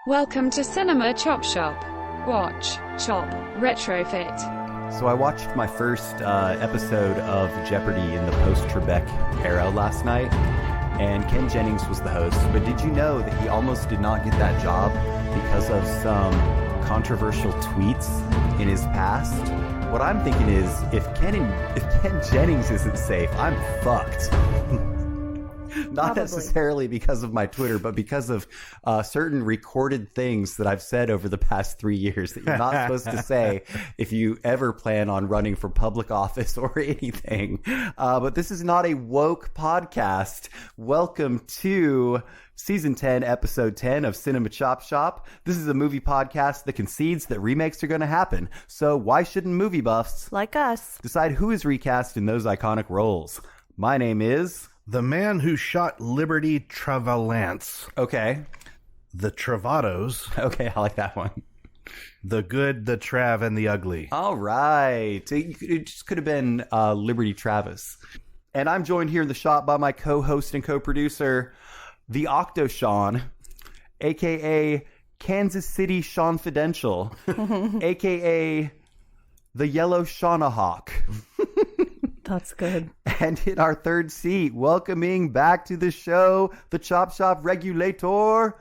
Welcome to Cinema Chop Shop. Watch, chop, retrofit. So I watched my first episode of Jeopardy in the post-Trebek era last night, and Ken Jennings was the host. But did you know that he almost did not get that job because of some controversial tweets in his past? What I'm thinking is, if Ken Jennings isn't safe, I'm fucked. Not Probably. necessarily because of my Twitter, but because of certain recorded things that I've said over the past 3 years that you're not supposed to say if you ever plan on running for public office or anything. But this is not a woke podcast. Welcome to Season 10, Episode 10 of Cinema Chop Shop. This is a movie podcast that concedes that remakes are going to happen. So why shouldn't movie buffs Like us. decide who is recast in those iconic roles? My name is... The Man Who Shot Liberty Travalance. Okay. The Travados. Okay, I like that one. The Good, the Trav, and the Ugly. All right. It just could have been Liberty Travis. And I'm joined here in the shop by my co-host and co-producer, the Octagon, a.k.a. Kansas City Sean Fidential, a.k.a. the Yellow Shawnahawk. That's good. And in our third seat, welcoming back to the show, the Chop Shop Regulator,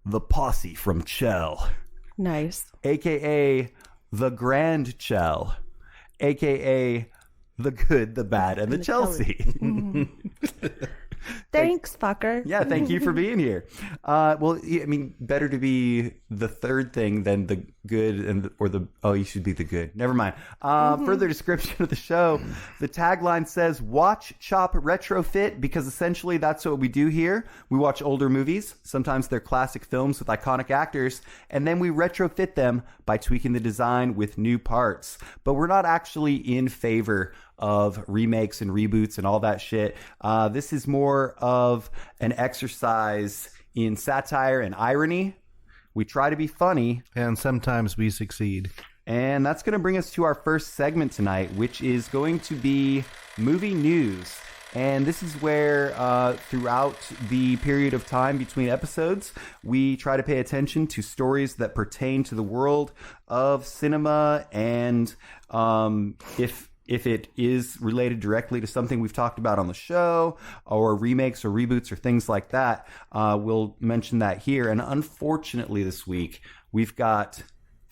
the Posse from Chell. Nice. A.k.a. the Grand Chell, a.k.a. the Good, the Bad, and the Chelsea. Thanks, fucker. Yeah, thank you for being here. Well, I mean, better to be the third thing than the good you should be the good. Never mind. Further description of the show. The tagline says, watch, chop, retrofit, because essentially that's what we do here. We watch older movies. Sometimes they're classic films with iconic actors, and then we retrofit them by tweaking the design with new parts. But we're not actually in favor of remakes and reboots and all that shit. This is more of an exercise in satire and irony. We try to be funny. And sometimes we succeed. And that's going to bring us to our first segment tonight, which is going to be movie news. And this is where throughout the period of time between episodes, we try to pay attention to stories that pertain to the world of cinema. And if it is related directly to something we've talked about on the show, or remakes or reboots or things like that, we'll mention that here. And unfortunately this week, we've got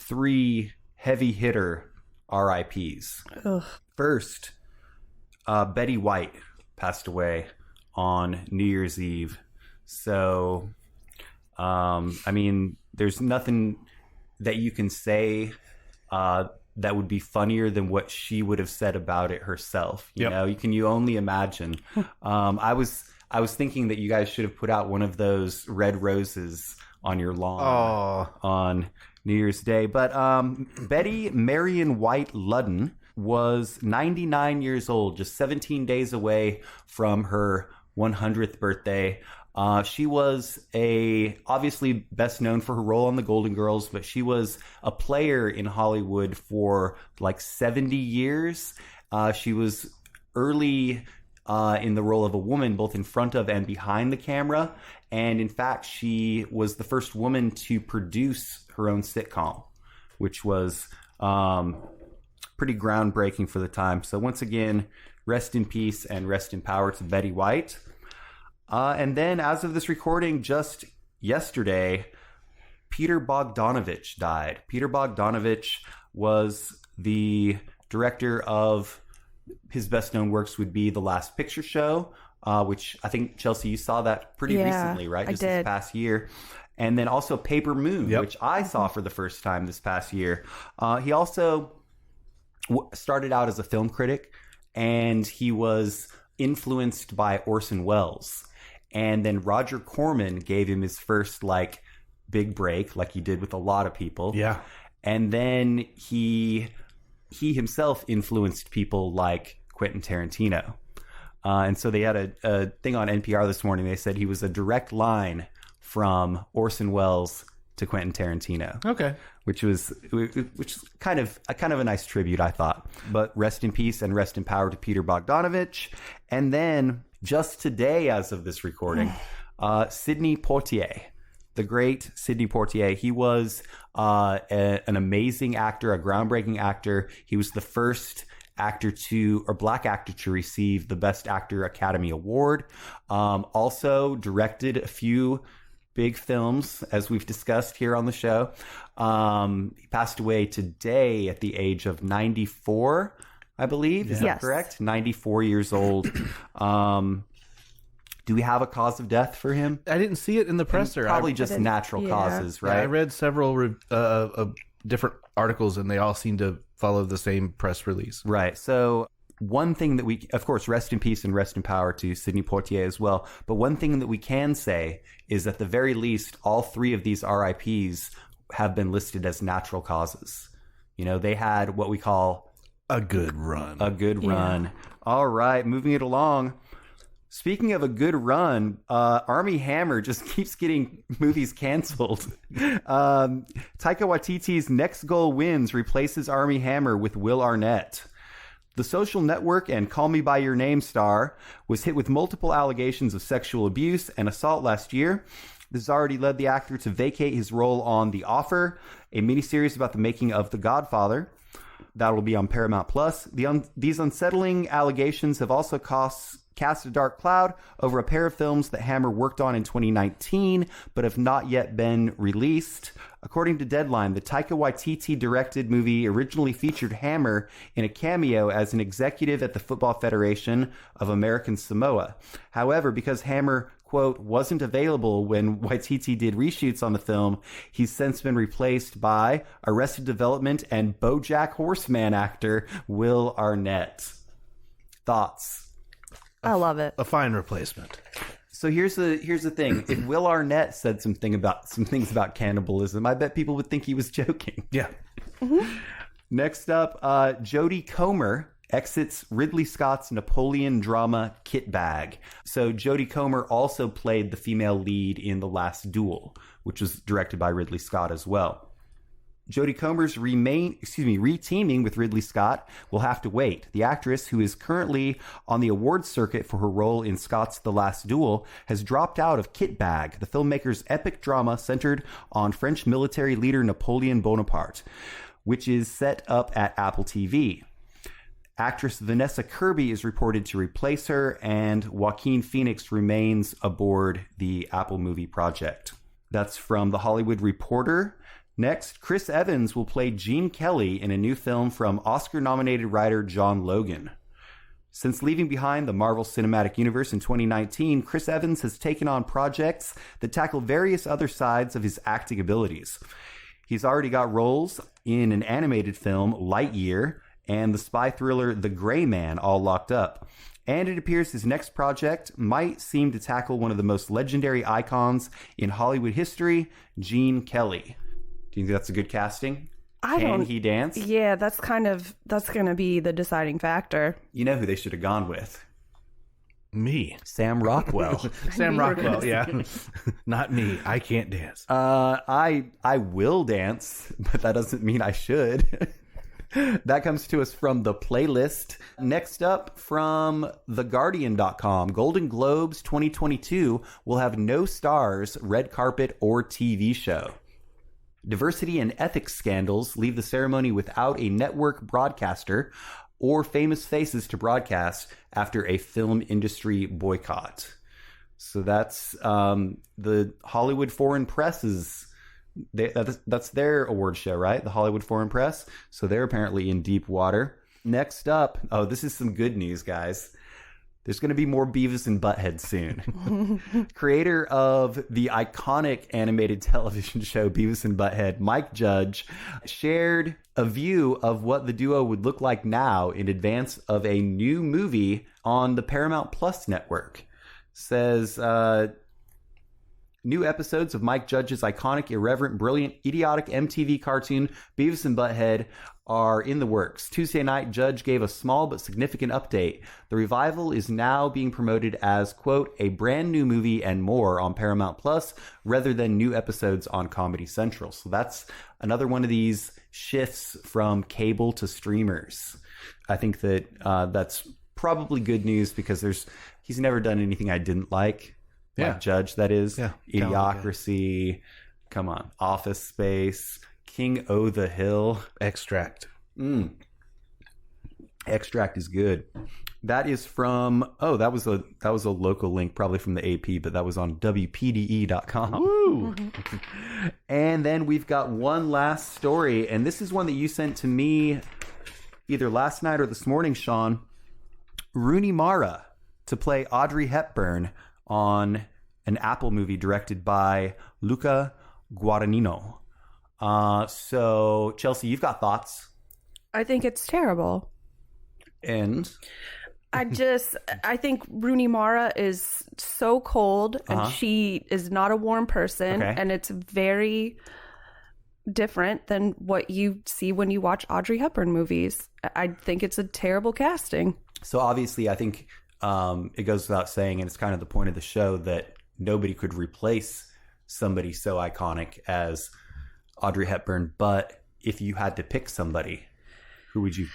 3 heavy hitter RIPs. Ugh. First, Betty White passed away on New Year's Eve. So, I mean, there's nothing that you can say that would be funnier than what she would have said about it herself. You know, you only imagine. I was thinking that you guys should have put out one of those red roses on your lawn on New Year's Day. But Betty Marion White Ludden was 99 years old, just 17 days away from her 100th birthday. She was obviously best known for her role on the Golden Girls, but she was a player in Hollywood for like 70 years. She was early in the role of a woman, both in front of and behind the camera. And in fact, she was the first woman to produce her own sitcom, which was pretty groundbreaking for the time. So once again, rest in peace and rest in power to Betty White. And then, as of this recording, just yesterday, Peter Bogdanovich died. Peter Bogdanovich was the director of, his best-known works would be The Last Picture Show, which I think, Chelsea, you saw that pretty recently, right? I Just did. this past year. And then also Paper Moon, Yep. which I saw for the first time this past year. He also started out as a film critic, and he was influenced by Orson Welles. And then Roger Corman gave him his first big break, like he did with a lot of people. Yeah. And then he himself influenced people like Quentin Tarantino. And so they had a thing on NPR this morning. They said he was a direct line from Orson Welles to Quentin Tarantino. Okay. Which is kind of a nice tribute, I thought. But rest in peace and rest in power to Peter Bogdanovich. And then just today, as of this recording, Sidney Poitier the great Sidney Poitier. He was an amazing actor, a groundbreaking actor. He was the first black actor to receive the Best Actor Academy Award. Also directed a few big films, as we've discussed here on the show. He passed away today at the age of 94, I believe. Is that correct? 94 years old. Do we have a cause of death for him? I didn't see it in the presser. Probably just natural causes, right? I read several different articles, and they all seem to follow the same press release. Right. So one thing that we, of course, rest in peace and rest in power to Sidney Poitier as well. But one thing that we can say is, at the very least, all three of these RIPs have been listed as natural causes. You know, they had what we call a good run. A good run. All right, moving it along. Speaking of a good run, Armie Hammer just keeps getting movies canceled. Taika Waititi's Next Goal Wins replaces Armie Hammer with Will Arnett. The Social Network and Call Me By Your Name star was hit with multiple allegations of sexual abuse and assault last year. This has already led the actor to vacate his role on The Offer, a miniseries about the making of The Godfather. That will be on Paramount Plus. These unsettling allegations have also cast a dark cloud over a pair of films that Hammer worked on in 2019, but have not yet been released. According to Deadline, the Taika Waititi-directed movie originally featured Hammer in a cameo as an executive at the Football Federation of American Samoa. However, because Hammer, quote, wasn't available when Waititi did reshoots on the film, he's since been replaced by Arrested Development and BoJack Horseman actor Will Arnett. Thoughts? I love it. A fine replacement. So here's the thing. If Will Arnett said some things about cannibalism, I bet people would think he was joking. Yeah. Mm-hmm. Next up, Jodie Comer exits Ridley Scott's Napoleon drama Kit Bag. So Jodie Comer also played the female lead in The Last Duel, which was directed by Ridley Scott as well. Jodie Comer's reteaming with Ridley Scott will have to wait. The actress, who is currently on the awards circuit for her role in Scott's The Last Duel, has dropped out of Kit Bag, the filmmaker's epic drama centered on French military leader Napoleon Bonaparte, which is set up at Apple TV. Actress Vanessa Kirby is reported to replace her, and Joaquin Phoenix remains aboard the Apple movie project. That's from The Hollywood Reporter. Next, Chris Evans will play Gene Kelly in a new film from Oscar-nominated writer John Logan. Since leaving behind the Marvel Cinematic Universe in 2019, Chris Evans has taken on projects that tackle various other sides of his acting abilities. He's already got roles in an animated film, Lightyear, and the spy thriller The Gray Man, all locked up. And it appears his next project might seem to tackle one of the most legendary icons in Hollywood history, Gene Kelly. Do you think that's a good casting? Can he dance? Yeah, that's going to be the deciding factor. You know who they should have gone with? Me. Sam Rockwell. Sam Rockwell, yeah. Not me. I can't dance. I will dance, but that doesn't mean I should. That comes to us from the playlist. Next up, from theguardian.com, Golden Globes 2022 will have no stars, red carpet, or TV show. Diversity and ethics scandals leave the ceremony without a network broadcaster or famous faces to broadcast after a film industry boycott. So that's the Hollywood Foreign Press's. That's their award show, right? The Hollywood Foreign Press. So they're apparently in deep water. Next up, this is some good news, guys. There's going to be more Beavis and Butthead soon. Creator of the iconic animated television show Beavis and Butthead, Mike Judge, shared a view of what the duo would look like now in advance of a new movie on the Paramount Plus network. Says, new episodes of Mike Judge's iconic, irreverent, brilliant, idiotic MTV cartoon Beavis and Butthead are in the works. Tuesday night, Judge gave a small but significant update. The revival is now being promoted as, quote, a brand new movie and more on Paramount Plus rather than new episodes on Comedy Central. So that's another one of these shifts from cable to streamers. I think that that's probably good news because he's never done anything I didn't like. Like Judge, that is. Yeah. Idiocracy. Come on. Office Space. King O' the Hill. Extract. Extract is good. That is from that was a local link, probably from the AP, but that was on WPDE.com. Woo! And then we've got one last story, and this is one that you sent to me either last night or this morning, Sean. Rooney Mara to play Audrey Hepburn on an Apple movie directed by Luca Guadagnino. So Chelsea, you've got thoughts. I think it's terrible. And I think Rooney Mara is so cold and she is not a warm person. Okay. And it's very different than what you see when you watch Audrey Hepburn movies. I think it's a terrible casting. So obviously I think it goes without saying, and it's kind of the point of the show, that nobody could replace somebody so iconic as Audrey Hepburn. But if you had to pick somebody, who would you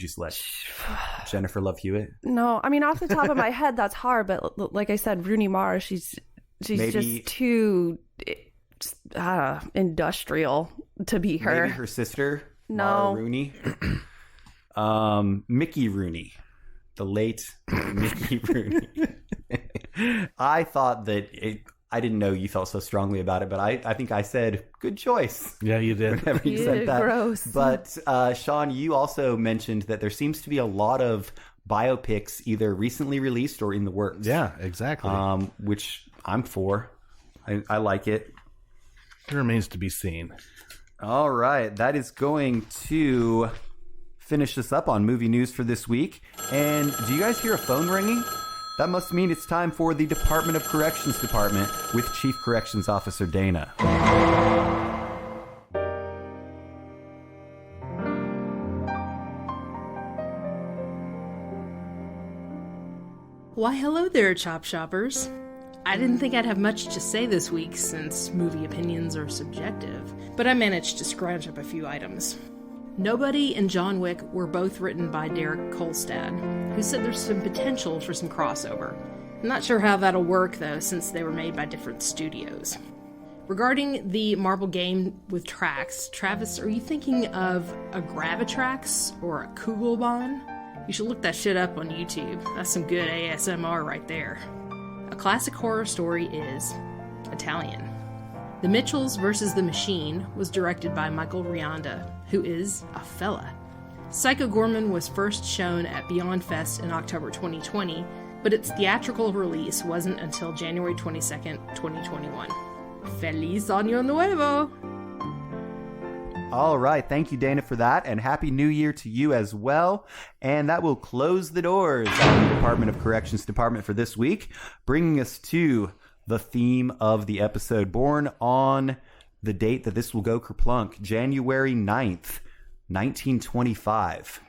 select? Jennifer Love Hewitt? No, I mean, off the top of my head, that's hard. But like I said, Rooney Mara, she's just too industrial to be her. Maybe her sister, No. Mara Rooney. Mickey Rooney, the late Mickey Rooney. I thought that I didn't know you felt so strongly about it, but I think I said good choice. Yeah, you did. Whenever you said that. Gross. But Sean, you also mentioned that there seems to be a lot of biopics either recently released or in the works. Yeah, exactly. Which I'm for. I like it. It remains to be seen. All right, that is going to finish us up on movie news for this week. And do you guys hear a phone ringing? That must mean it's time for the Department of Corrections Department with Chief Corrections Officer Dana. Why, hello there, Chop Shoppers. I didn't think I'd have much to say this week since movie opinions are subjective, but I managed to scrounge up a few items. Nobody and John Wick were both written by Derek Kolstad, who said there's some potential for some crossover. I'm not sure how that'll work, though, since they were made by different studios. Regarding the marble game with tracks, Travis, are you thinking of a Gravitrax or a Kugelbahn? You should look that shit up on YouTube. That's some good ASMR right there. A classic horror story is Italian. The Mitchells vs. the Machine was directed by Michael Rianda, who is a fella. Psycho Gorman was first shown at Beyond Fest in October 2020, but its theatrical release wasn't until January 22nd, 2021. Feliz Año Nuevo! All right, thank you, Dana, for that, and Happy New Year to you as well. And that will close the doors on the Department of Corrections Department for this week, bringing us to the theme of the episode, born on the date that this will go kerplunk, January 9th, 1925.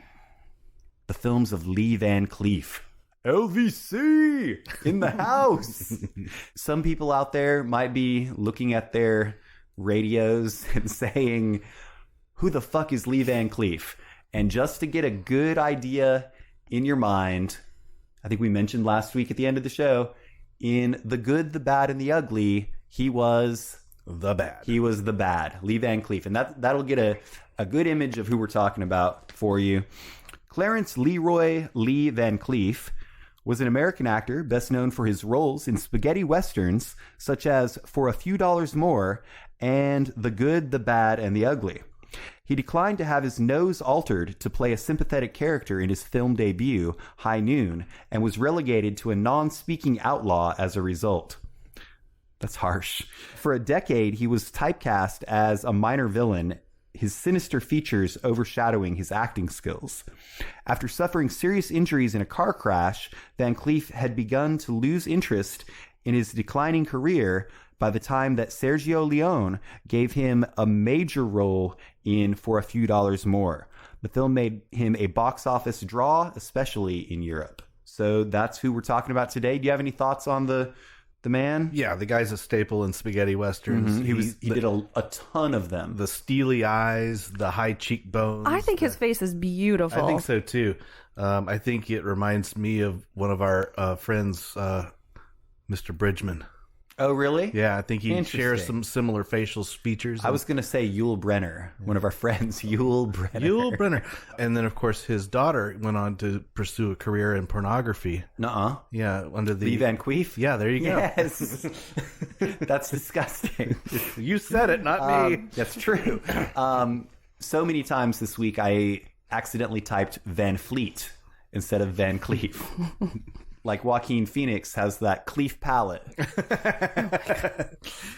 The films of Lee Van Cleef. LVC in the house. Some people out there might be looking at their radios and saying, who the fuck is Lee Van Cleef? And just to get a good idea in your mind, I think we mentioned last week at the end of the show, in The Good, the Bad, and the Ugly, he was The bad. He was the bad, Lee Van Cleef. And that'll get a good image of who we're talking about for you. Clarence Leroy Lee Van Cleef was an American actor best known for his roles in spaghetti westerns such as For a Few Dollars More and The Good, the Bad, and the Ugly. He declined to have his nose altered to play a sympathetic character in his film debut, High Noon, and was relegated to a non-speaking outlaw as a result. That's harsh. For a decade, he was typecast as a minor villain, his sinister features overshadowing his acting skills. After suffering serious injuries in a car crash, Van Cleef had begun to lose interest in his declining career by the time that Sergio Leone gave him a major role in For a Few Dollars More. The film made him a box office draw, especially in Europe. So that's who we're talking about today. Do you have any thoughts on the man? Yeah, the guy's a staple in spaghetti westerns. He did a ton of them. The steely eyes, the high cheekbones. I think his face is beautiful. I think so too. I think it reminds me of one of our friends, Mr. Bridgman. Oh, really? Yeah, I think he shares Interesting. some similar facial features. I was going to say Yul Brenner, one of our friends, Yul Brenner. Yul Brenner. And then, of course, his daughter went on to pursue a career in pornography. Nuh-uh. Yeah, under the... Lee Van Cleef? Yeah, there you go. Yes. That's disgusting. You said it, not me. That's true. So many times this week I accidentally typed Van Fleet instead of Van Cleef. Like Joaquin Phoenix has that Cleef palette.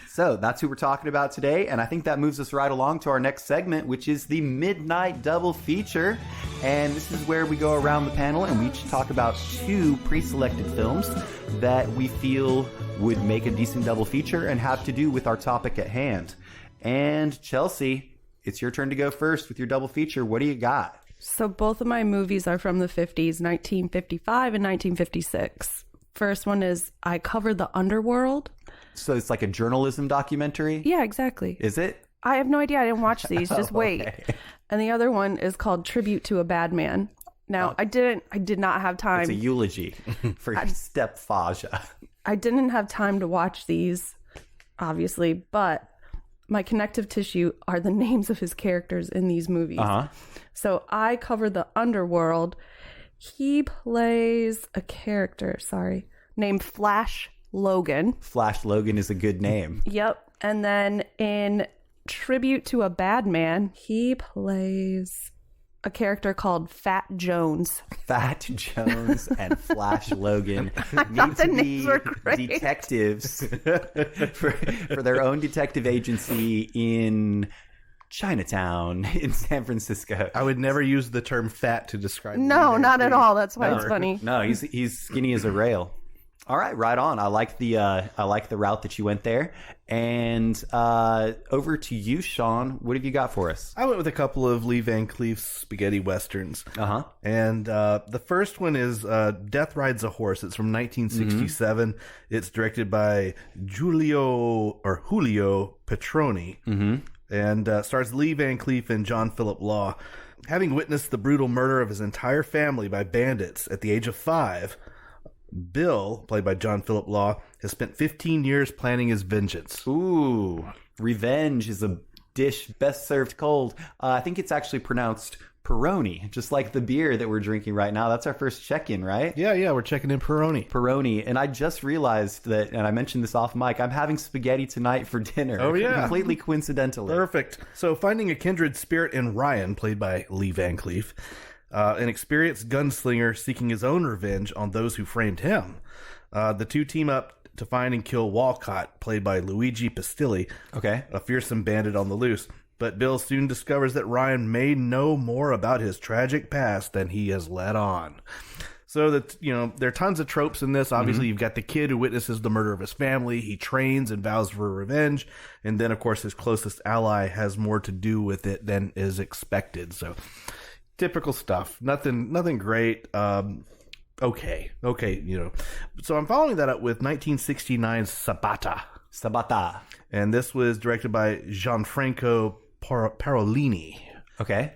So that's who we're talking about today. And I think that moves us right along to our next segment, which is the Midnight Double Feature. And this is where we go around the panel and we each talk about 2 pre-selected films that we feel would make a decent double feature and have to do with our topic at hand. And Chelsea, it's your turn to go first with your double feature. What do you got? So both of my movies are from the 50s, 1955 and 1956. First one is I Covered the Underworld. So it's like a journalism documentary? Yeah, exactly. Is it? I have no idea. I didn't watch these. Just wait. Okay. And the other one is called Tribute to a Bad Man. Now, I did not have time. It's a eulogy for your stepfather. I didn't have time to watch these, obviously, but my connective tissue are the names of his characters in these movies. Uh-huh. So I Cover the Underworld. He plays a character, named Flash Logan. Flash Logan is a good name. Yep. And then in Tribute to a Bad Man, he plays a character called Fat Jones. Fat Jones and Flash Logan thought the names were great. Detectives for their own detective agency in Chinatown in San Francisco. I would never use the term fat to describe No, not at all. That's why No. it's funny. No, he's skinny as a rail. All right, right on. I like the route that you went there. And over to you, Sean. What have you got for us? I went with a couple of Lee Van Cleef's spaghetti westerns. Uh-huh. And the first one is Death Rides a Horse. It's from 1967. Mm-hmm. It's directed by Julio Petroni. Mm-hmm. And stars Lee Van Cleef and John Philip Law. Having witnessed the brutal murder of his entire family by bandits at the age of 5, Bill, played by John Philip Law, has spent 15 years planning his vengeance. Ooh, revenge is a dish best served cold. I think it's actually pronounced Peroni, just like the beer that we're drinking right now. That's our first check-in, right? Yeah, we're checking in Peroni. Peroni. And I just realized that, and I mentioned this off mic, I'm having spaghetti tonight for dinner. Oh, yeah. Completely coincidentally. Perfect. So finding a kindred spirit in Ryan, played by Lee Van Cleef, an experienced gunslinger seeking his own revenge on those who framed him. The two team up to find and kill Walcott, played by Luigi Pistilli, Okay. a fearsome bandit on the loose. But Bill soon discovers that Ryan may know more about his tragic past than he has let on. So that, there are tons of tropes in this. Obviously, You've got the kid who witnesses the murder of his family. He trains and vows for revenge. And then, of course, his closest ally has more to do with it than is expected. So typical stuff. Nothing great. Okay. So I'm following that up with 1969's Sabata. And this was directed by Gianfranco Parolini. Okay.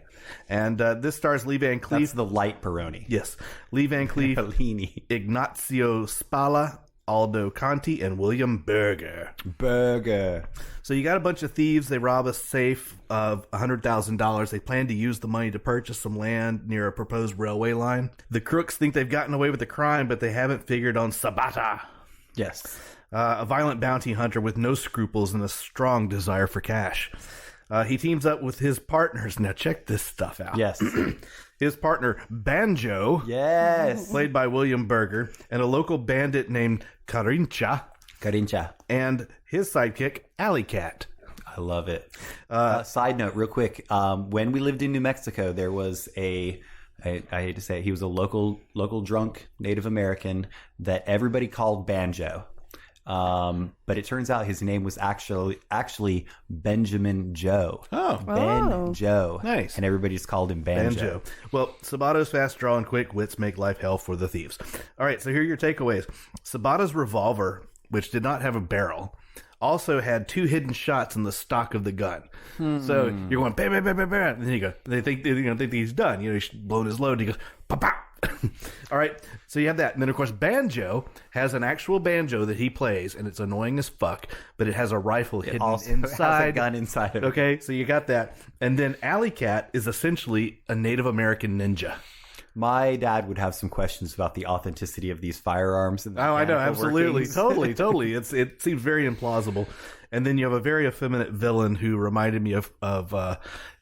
And this stars Lee Van Cleef. That's the light Peroni. Yes. Lee Van Cleef, Parolini. Ignazio Spalla, Aldo Conti, and William Berger. So you got a bunch of thieves. They rob a safe of $100,000. They plan to use the money to purchase some land near a proposed railway line. The crooks think they've gotten away with the crime, but they haven't figured on Sabata. Yes. A violent bounty hunter with no scruples and a strong desire for cash. He teams up with his partners. Now check this stuff out. Yes. His partner, Banjo, Yes. played by William Berger, and a local bandit named Carincha, and his sidekick, Alley Cat. I love it. Side note, real quick. When we lived in New Mexico, there was I hate to say it, he was a local drunk Native American that everybody called Banjo. But it turns out his name was actually Benjamin Joe. Oh. Joe. Nice. And everybody just called him Banjo. Well, Sabato's fast draw and quick wits make life hell for the thieves. All right, so here are your takeaways. Sabato's revolver, which did not have a barrel, also had 2 hidden shots in the stock of the gun. So you're going bam, bam, bam, bam, bam, and then you go. They think he's done. He's blown his load. And he goes, pop, pop, All right, so you have that. And then, of course, Banjo has an actual banjo that he plays, and it's annoying as fuck, but it has a rifle hidden inside. Has a gun inside of it. Okay, so you got that. And then Alley Cat is essentially a Native American ninja. My dad would have some questions about the authenticity of these firearms. And I know, absolutely. workings. Totally. It seems very implausible. And then you have a very effeminate villain who reminded me of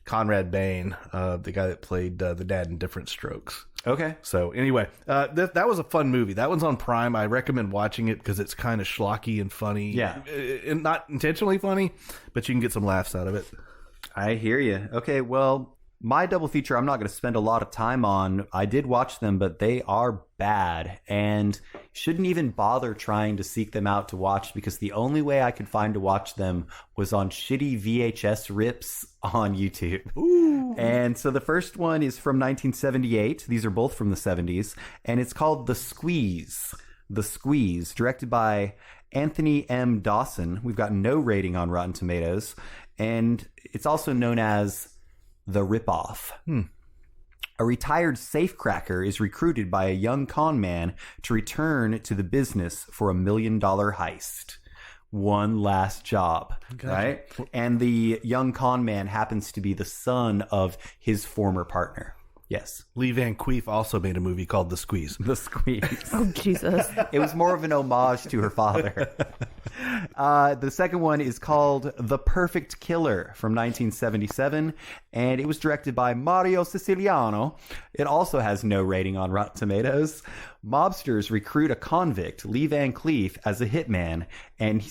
Conrad Bain, the guy that played the dad in Different Strokes. Okay. So anyway, that was a fun movie. That one's on Prime. I recommend watching it because it's kind of schlocky and funny. Yeah. And not intentionally funny, but you can get some laughs out of it. I hear you. Okay, well, my double feature I'm not going to spend a lot of time on. I did watch them, but they are bad and shouldn't even bother trying to seek them out to watch because the only way I could find to watch them was on shitty VHS rips on YouTube. Ooh. And so the first one is from 1978. These are both from the 70s. And it's called The Squeeze. The Squeeze, directed by Anthony M. Dawson. We've got no rating on Rotten Tomatoes. And it's also known as The Ripoff. A retired safecracker is recruited by a young con man to return to the business for $1 million heist. One last job, right? And the young con man happens to be the son of his former partner. Yes. Lee Van Cleef also made a movie called The Squeeze. The Squeeze. Oh, Jesus. It was more of an homage to her father. The second one is called The Perfect Killer from 1977, and it was directed by Mario Siciliano. It also has no rating on Rotten Tomatoes. Mobsters recruit a convict, Lee Van Cleef, as a hitman, and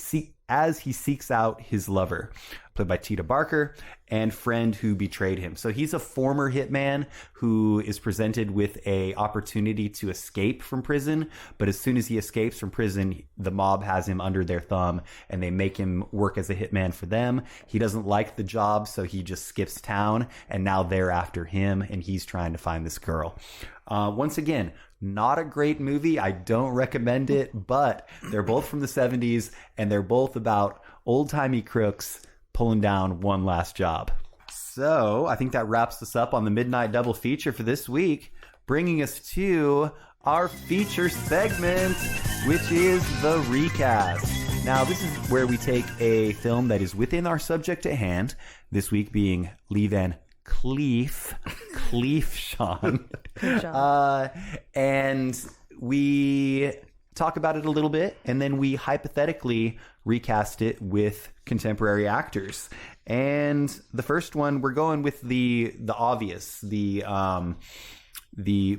as he seeks out his lover, played by Tita Barker, and friend who betrayed him. So he's a former hitman who is presented with a opportunity to escape from prison, but as soon as he escapes from prison, the mob has him under their thumb, and they make him work as a hitman for them. He doesn't like the job, so he just skips town, and now they're after him, and he's trying to find this girl. Once again, not a great movie. I don't recommend it, but they're both from the 70s, and they're both about old-timey crooks pulling down one last job. So I think that wraps us up on the Midnight Double Feature for this week, bringing us to our feature segment, which is the recast. Now, this is where we take a film that is within our subject at hand, this week being Lee Van Cleef, Sean. Good job. And we talk about it a little bit, and then we hypothetically recast it with contemporary actors. And the first one, we're going with the obvious, the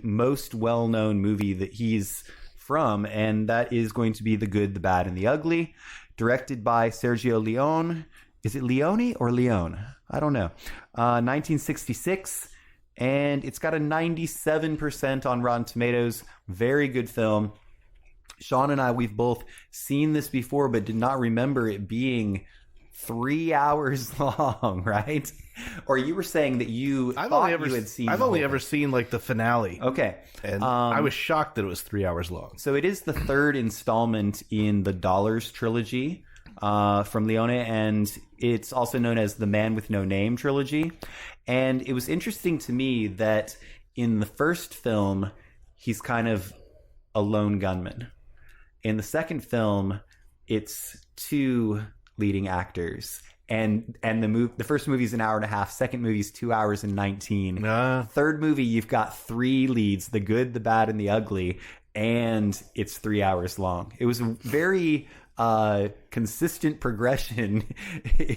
most well-known movie that he's from, and that is going to be The Good, the Bad, and the Ugly, directed by Sergio Leone. Is it Leone or Leone? I don't know. 1966, and it's got a 97% on Rotten Tomatoes. Very good film. Sean and I, we've both seen this before, but did not remember it being 3 hours long, right? Or you were saying that you I've thought only ever, you had seen I've the only whole ever seen like the finale. Okay. And I was shocked that it was 3 hours long. So it is the third installment in the Dollars trilogy from Leone, and it's also known as the Man with No Name trilogy. And it was interesting to me that in the first film, he's kind of a lone gunman. In the second film, it's two leading actors. And the first movie is an hour and a half. Second movie is 2 hours and 19. Third movie, you've got three leads: the good, the bad, and the ugly. And it's 3 hours long. It was a very consistent progression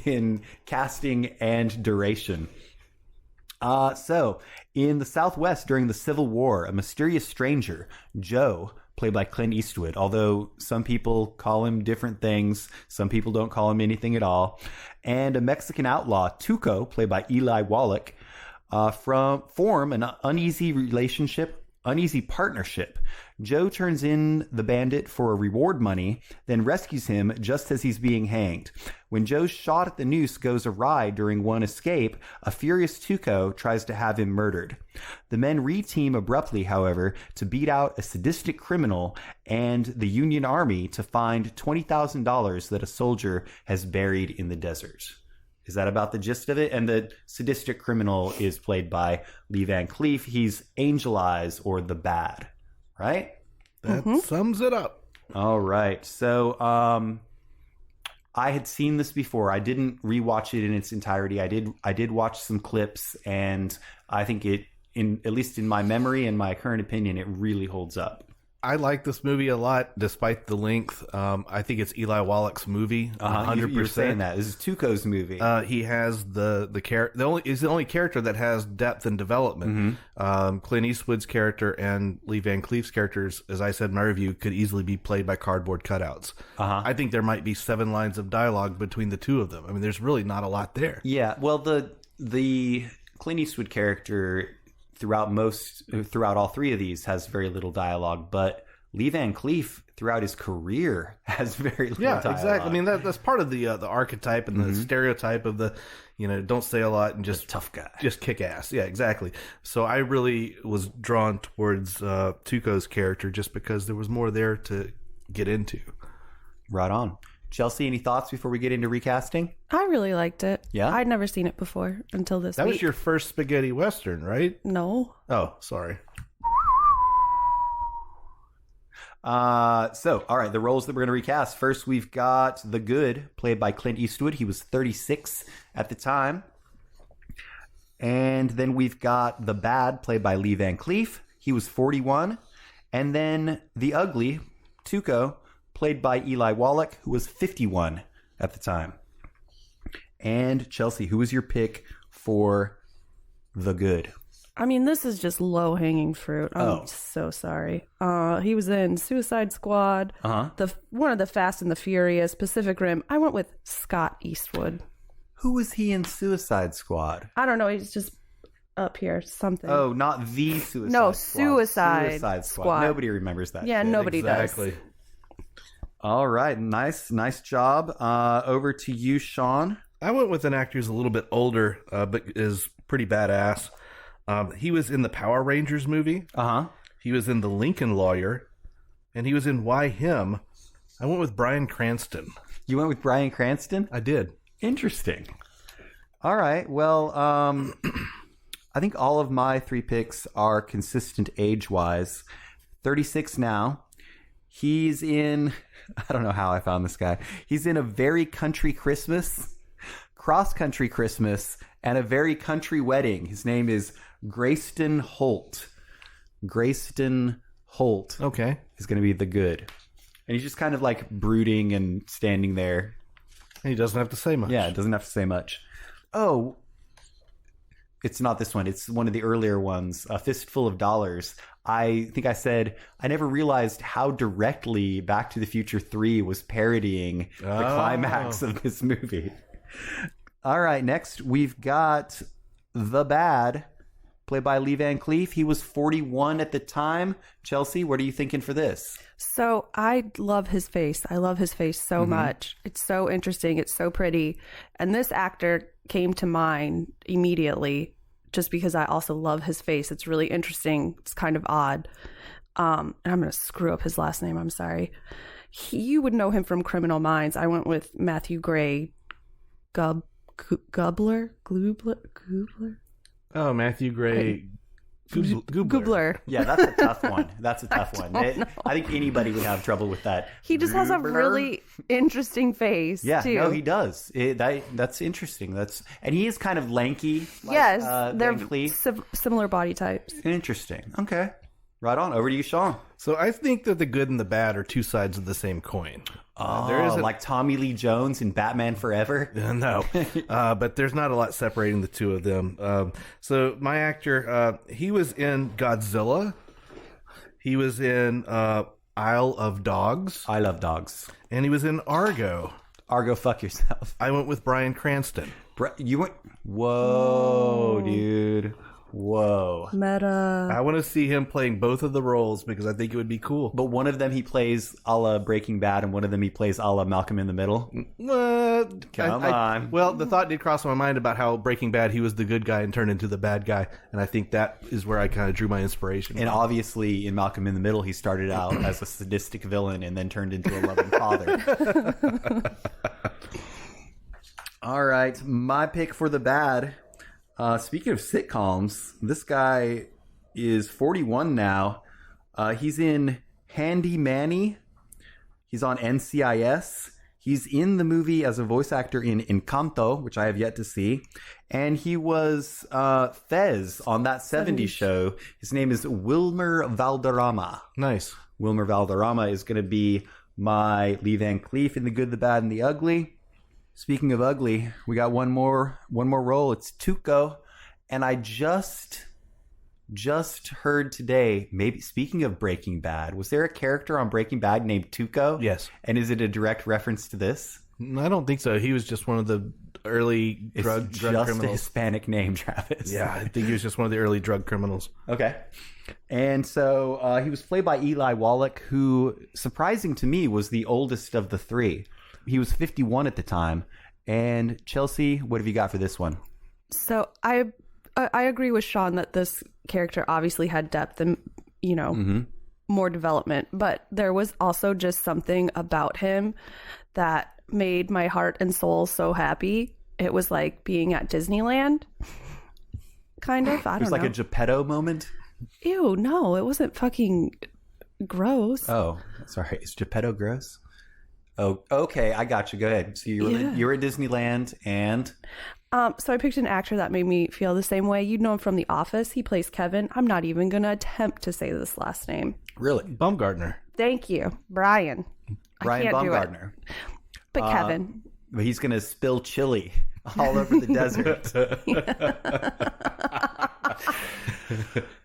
in casting and duration. So, in the Southwest during the Civil War, a mysterious stranger, Joe, played by Clint Eastwood, although some people call him different things, some people don't call him anything at all, and a Mexican outlaw, Tuco, played by Eli Wallach, form an uneasy partnership. Joe turns in the bandit for reward money, then rescues him just as he's being hanged. When Joe's shot at the noose goes awry during one escape, a furious Tuco tries to have him murdered. The men re-team abruptly, however, to beat out a sadistic criminal and the Union Army to find $20,000 that a soldier has buried in the desert. Is that about the gist of it? And the sadistic criminal is played by Lee Van Cleef. He's Angel Eyes, or the bad, right? That sums it up. All right. So I had seen this before. I didn't rewatch it in its entirety. I did watch some clips, and I think it, at least in my memory and my current opinion, it really holds up. I like this movie a lot, despite the length. I think it's Eli Wallach's movie. 100%. You're saying that. This is Tuco's movie. He has he's the only character that has depth and development. Clint Eastwood's character and Lee Van Cleef's characters, as I said in my review, could easily be played by cardboard cutouts. I think there might be 7 lines of dialogue between the two of them. I mean, there's really not a lot there. Yeah. Well, the Clint Eastwood character throughout all 3 of these has very little dialogue, but Lee Van Cleef throughout his career has very little dialogue. Yeah, exactly. I mean, that's part of the archetype and the stereotype of the, don't say a lot and just tough guy, just kick ass. Yeah, exactly. So I really was drawn towards Tuco's character just because there was more there to get into. Right on. Chelsea, any thoughts before we get into recasting? I really liked it. Yeah? I'd never seen it before until this That week. was your first spaghetti western, right? No. Oh, sorry. All right, the roles that we're going to recast. First, we've got the Good, played by Clint Eastwood. He was 36 at the time. And then we've got the Bad, played by Lee Van Cleef. He was 41. And then the Ugly, Tuco, played by Eli Wallach, who was 51 at the time. And Chelsea, who was your pick for the Good? I mean, this is just low-hanging fruit. I'm so sorry. He was in Suicide Squad, one of the Fast and the Furious, Pacific Rim. I went with Scott Eastwood. Who was he in Suicide Squad? I don't know. He's just up here, something. Oh, not the Suicide No, Squad. Suicide Squad. Nobody remembers that. Yeah, shit. nobody does. Exactly. All right, nice job. Over to you, Sean. I went with an actor who's a little bit older, but is pretty badass. He was in the Power Rangers movie. He was in The Lincoln Lawyer, and he was in Why Him. I went with Bryan Cranston. You went with Bryan Cranston? I did. Interesting. All right. Well, I think all of my 3 picks are consistent age-wise. 36 now. He's in... I don't know how I found this guy. He's in A Very Country Christmas, Cross Country Christmas, and A Very Country Wedding. His name is Grayston Holt. Grayston Holt. Okay. Is going to be the Good. And he's just kind of like brooding and standing there. And he doesn't have to say much. Yeah, it doesn't have to say much. Oh, it's not this one. It's one of the earlier ones, A Fistful of Dollars. I think I said I never realized how directly Back to the Future 3 was parodying the climax of this movie. All right, next we've got The Bad, played by Lee Van Cleef. He was 41 at the time. Chelsea, what are you thinking for this? So I love his face. I love his face so much. It's so interesting. It's so pretty. And this actor came to mind immediately just because I also love his face. It's really interesting. It's kind of odd. And I'm going to screw up his last name. I'm sorry. You would know him from Criminal Minds. I went with Matthew Gray. Gubler? Oh, Matthew Gray. Goobler. Yeah, that's a tough one. That's a tough one. I think anybody would have trouble with that. He just has a Goobler. really interesting face, Yeah, too. no, he does. That's interesting. And he is kind of lanky. Like, Yes, they're Van Cleef. similar body types. Interesting. Okay. Right on. Over to you, Sean. So I think that the good and the bad are 2 sides of the same coin. Oh, like Tommy Lee Jones in Batman Forever? No, but there's not a lot separating the 2 of them. So my actor, he was in Godzilla. He was in Isle of Dogs. I love dogs. And he was in Argo. Argo, fuck yourself. I went with Bryan Cranston. You went... Whoa, dude. Whoa. Meta. I want to see him playing both of the roles because I think it would be cool. But one of them he plays a la Breaking Bad, and one of them he plays a la Malcolm in the Middle. What? Come on. Well, the thought did cross my mind about how Breaking Bad, he was the good guy and turned into the bad guy. And I think that is where I kind of drew my inspiration And from. obviously, in Malcolm in the Middle, he started out as a sadistic villain and then turned into a loving father. All right, my pick for the bad. Speaking of sitcoms, this guy is 41 now. He's in Handy Manny. He's on NCIS. He's in the movie as a voice actor in Encanto, which I have yet to see. And he was Fez on that 70s show. His name is Wilmer Valderrama. Nice. Wilmer Valderrama is going to be my Lee Van Cleef in The Good, the Bad, and the Ugly. Speaking of ugly, we got one more role. It's Tuco. And I just heard today, maybe speaking of Breaking Bad, was there a character on Breaking Bad named Tuco? Yes. And is it a direct reference to this? I don't think so. He was just one of the early drug just criminals. a Hispanic name, Travis. Yeah, I think he was just one of the early drug criminals. Okay. And so he was played by Eli Wallach, who, surprising to me, was the oldest of the three. He was 51 at the time. And Chelsea, what have you got for this one? So I agree with Sean that this character obviously had depth and, more development. But there was also just something about him that made my heart and soul so happy. It was like being at Disneyland, kind of. I don't know. It was like a Geppetto moment? Ew, no, it wasn't fucking gross. Oh, sorry. Is Geppetto gross? Oh, okay. I got you. Go ahead. So you were at Disneyland and... So I picked an actor that made me feel the same way. You'd know him from The Office. He plays Kevin. I'm not even going to attempt to say this last name. Really? Baumgartner. Thank you. Brian. Brian I can't Baumgartner. Do it. But Kevin. But he's going to spill chili all over the desert.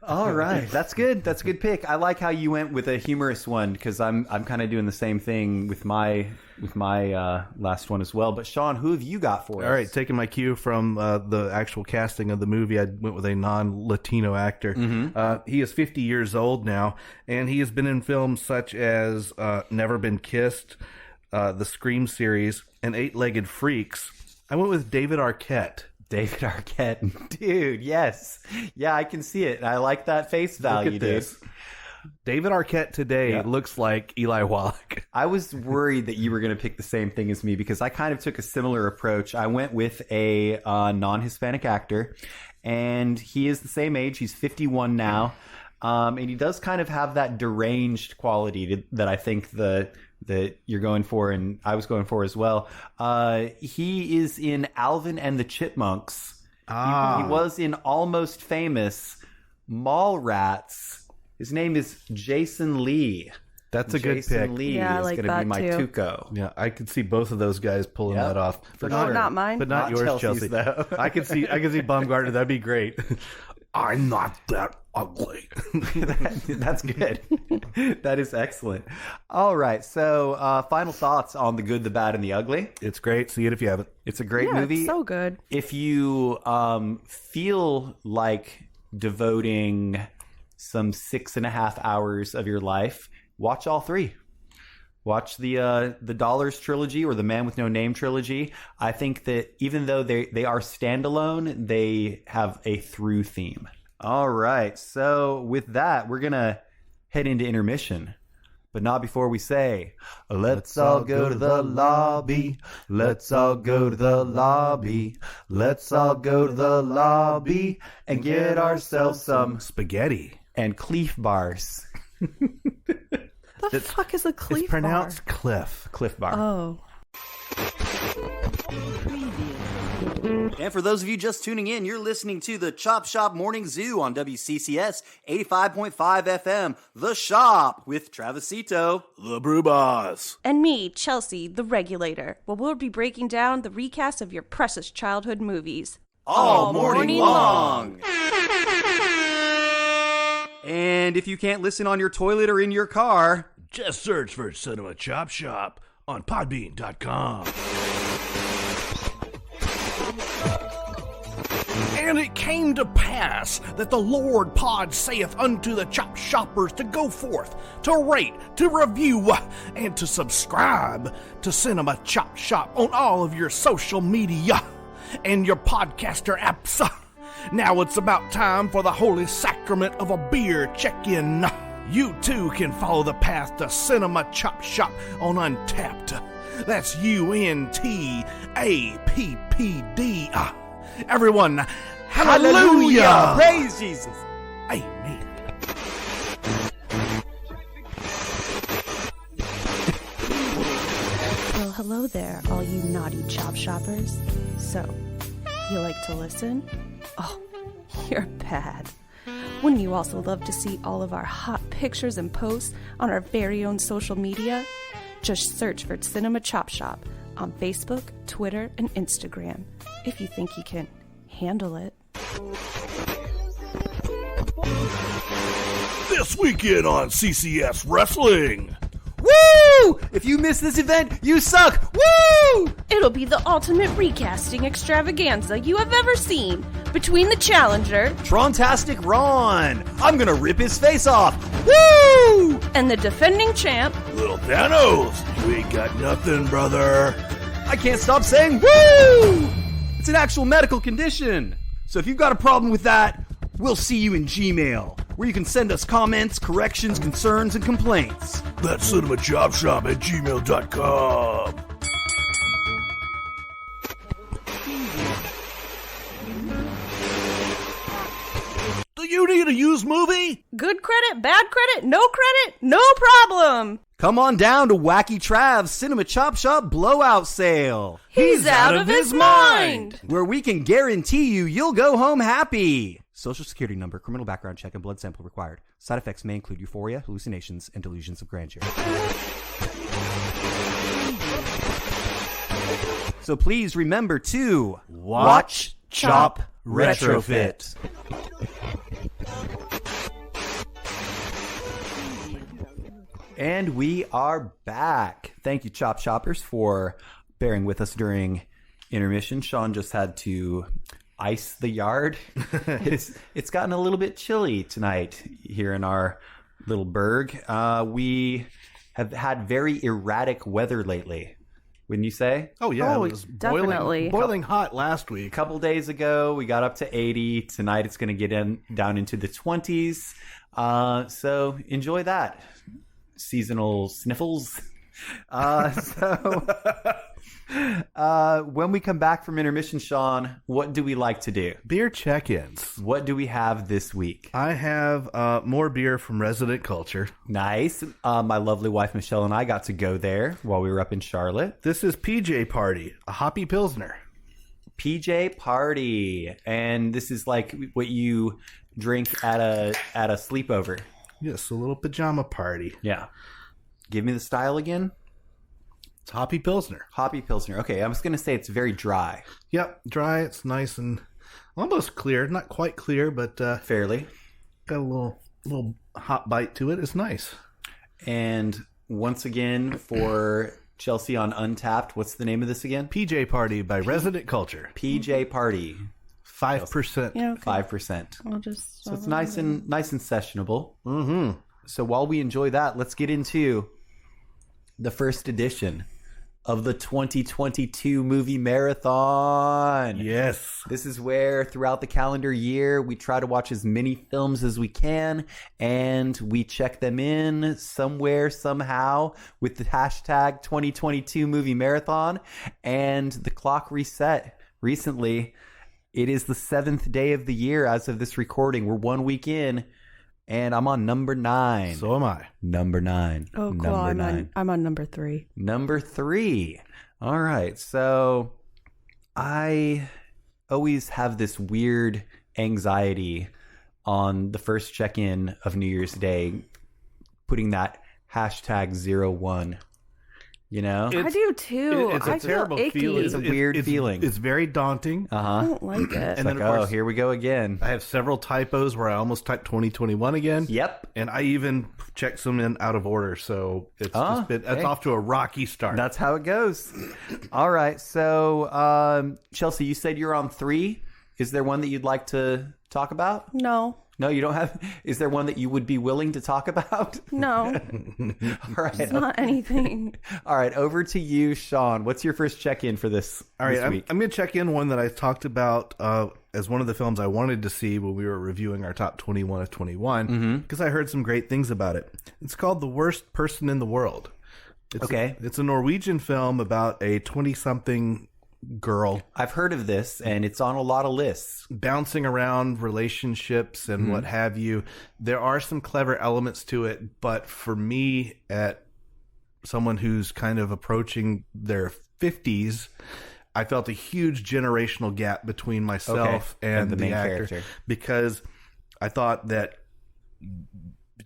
All right. That's good. That's a good pick. I like how you went with a humorous one because I'm kind of doing the same thing with my last one as well. But Sean, who have you got for us? All right, taking my cue from the actual casting of the movie, I went with a non-Latino actor. Mm-hmm. He is 50 years old now, and he has been in films such as Never Been Kissed, the Scream series, and Eight-Legged Freaks. I went with David Arquette. David Arquette. Dude, yes. Yeah, I can see it. I like that face value, Look at this. David Arquette today looks like Eli Wallach. I was worried that you were going to pick the same thing as me because I kind of took a similar approach. I went with a non-Hispanic actor, and he is the same age. He's 51 now, and he does kind of have that deranged quality that I think that you're going for and I was going for as well. He is in Alvin and the Chipmunks. He was in Almost Famous, Mallrats. His name is Jason Lee. That's a good pick. Jason Lee I is like going to be that my too. Tuco. Yeah, I could see both of those guys pulling that off. For Oh, sure. not mine. But not Not yours, Chelsea's, Chelsea. though. I can see Baumgartner. That'd be great. I'm not that ugly. That's good. That is excellent. All right. So final thoughts on The Good, the Bad, and the Ugly. It's great. See it if you haven't. It's a great Yeah, movie. it's so good. If you feel like devoting some 6.5 hours of your life, watch all three. Watch the Dollars trilogy or the Man with No Name trilogy. I think that even though they are standalone, they have a through theme. All right. So with that, we're going to head into intermission. But not before we say, let's all go to the lobby. Let's all go to the lobby. Let's all go to the lobby and get ourselves some Spaghetti. and Cleef bars. The fuck is a Cleef It's pronounced Cliff. Cliff bar. Oh. And for those of you just tuning in, you're listening to the Chop Shop Morning Zoo on WCCS 85.5 FM. The Shop with Travisito, The Brew Boss. And me, Chelsea, the regulator, where we'll be breaking down the recast of your precious childhood movies. all morning long. And if you can't listen on your toilet or in your car, Just search for Cinema Chop Shop on Podbean.com. And it came to pass that the Lord Pod saith unto the chop shoppers to go forth, to rate, to review, and to subscribe to Cinema Chop Shop on all of your social media and your podcaster apps. Now it's about time for the holy sacrament of a beer check-in. You too can follow the path to Cinema Chop Shop on Untapped. That's UNTAPPD. Everyone, hallelujah! Praise Jesus! Amen. Well, hello there, all you naughty chop shoppers. So, you like to listen? Oh, you're bad. Wouldn't you also love to see all of our hot pictures and posts on our very own social media? Just search for Cinema Chop Shop on Facebook, Twitter, and Instagram if you think you can handle it. This weekend on CCS Wrestling. Woo! If you miss this event, you suck! Woo! It'll be the ultimate recasting extravaganza you have ever seen between the challenger Trontastic Ron! I'm gonna rip his face off! Woo! and the defending champ. Little Thanos, you ain't got nothing, brother. I can't stop saying woo! It's an actual medical condition. So if you've got a problem with that, we'll see you in Gmail, where you can send us comments, corrections, concerns, and complaints. That's cinemachopshop@gmail.com. Do you need a used movie? Good credit, bad credit, no credit, no problem. Come on down to Wacky Trav's Cinema Chop Shop Blowout Sale, He's out of his mind. where we can guarantee you'll go home happy. Social security number, criminal background check, and blood sample required. Side effects may include euphoria, hallucinations, and delusions of grandeur. So please remember to watch, chop, retrofit. And we are back. Thank you, Chop Shoppers, for bearing with us during intermission. Sean just had to ice the yard. It's gotten a little bit chilly tonight here in our little burg. We have had very erratic weather lately, wouldn't you say? Oh, yeah. Oh, it was definitely. boiling hot last A week. couple days ago, we got up to 80. Tonight, it's going to get down into the 20s. So enjoy that. Seasonal sniffles. When we come back from intermission, Sean, what do we like to do? Beer check-ins. What do we have this week? I have more beer from Resident Culture. Nice. My lovely wife, Michelle, and I got to go there while we were up in Charlotte. This is PJ Party, a hoppy pilsner. PJ Party. And this is like what you drink at a sleepover. Yes, a little pajama party. Yeah. Give me the style again. It's hoppy pilsner. Hoppy Pilsner. Okay, I was going to say it's very dry. Yep, dry. It's nice and almost clear. Not quite clear, but Fairly. got a little hot bite to it. It's nice. And once again, for Chelsea on Untapped, what's the name of this again? PJ Party by Resident Culture. PJ Party. 5%. Yeah, okay. 5%. I'll just. So it's nice and sessionable. Mm-hmm. So while we enjoy that, let's get into the first edition of the 2022 movie marathon. Yes. This is where throughout the calendar year we try to watch as many films as we can, and we check them in somewhere, somehow, with the hashtag 2022 movie marathon. And the clock reset recently. It is the 7th day of the year as of this recording. We're 1 week in, and I'm on number 9. So am I. Number 9. Oh, cool. Number 9. I'm on number 3. Number 3. All right. So I always have this weird anxiety on the first check-in of New Year's Day, putting that hashtag 01. You know? I do too. It's I a feel terrible icky. feeling. It's a weird feeling. It's very daunting. I Uh-huh. don't like it. It's And like, then, of course, here we go again. I have several typos where I almost typed 2021 again. Yep. And I even checked some in out of order, so it's Ah, that's hey. off to a rocky start. That's how it goes. All right. So, Chelsea, you said you're on 3. Is there one that you'd like to talk about? No. No, you don't have. Is there one that you would be willing to talk about? No. All right. It's not anything. All right. Over to you, Sean. What's your first check-in for this, All right, this I'm week? going to check in one that I talked about as one of the films I wanted to see when we were reviewing our top 21 of 21, because I heard some great things about it. It's called The Worst Person in the World. It's a Norwegian film about a 20-something girl. I've heard of this, and it's on a lot of lists. Bouncing around relationships and what have you. There are some clever elements to it, but for me, at someone who's kind of approaching their 50s, I felt a huge generational gap between myself and the main actor, because I thought that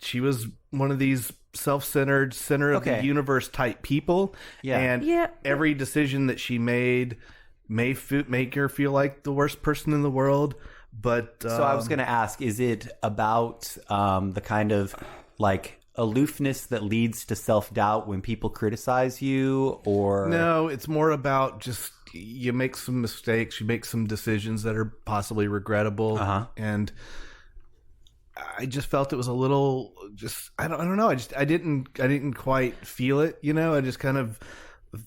she was one of these self-centered, center of the universe type people. And every decision that she made may make her feel like the worst person in the world. But so I was going to ask, is it about the kind of like aloofness that leads to self-doubt when people criticize you, or no, it's more about just you make some mistakes, you make some decisions that are possibly regrettable, and I just felt it was a little I don't know. I didn't quite feel it, I just kind of,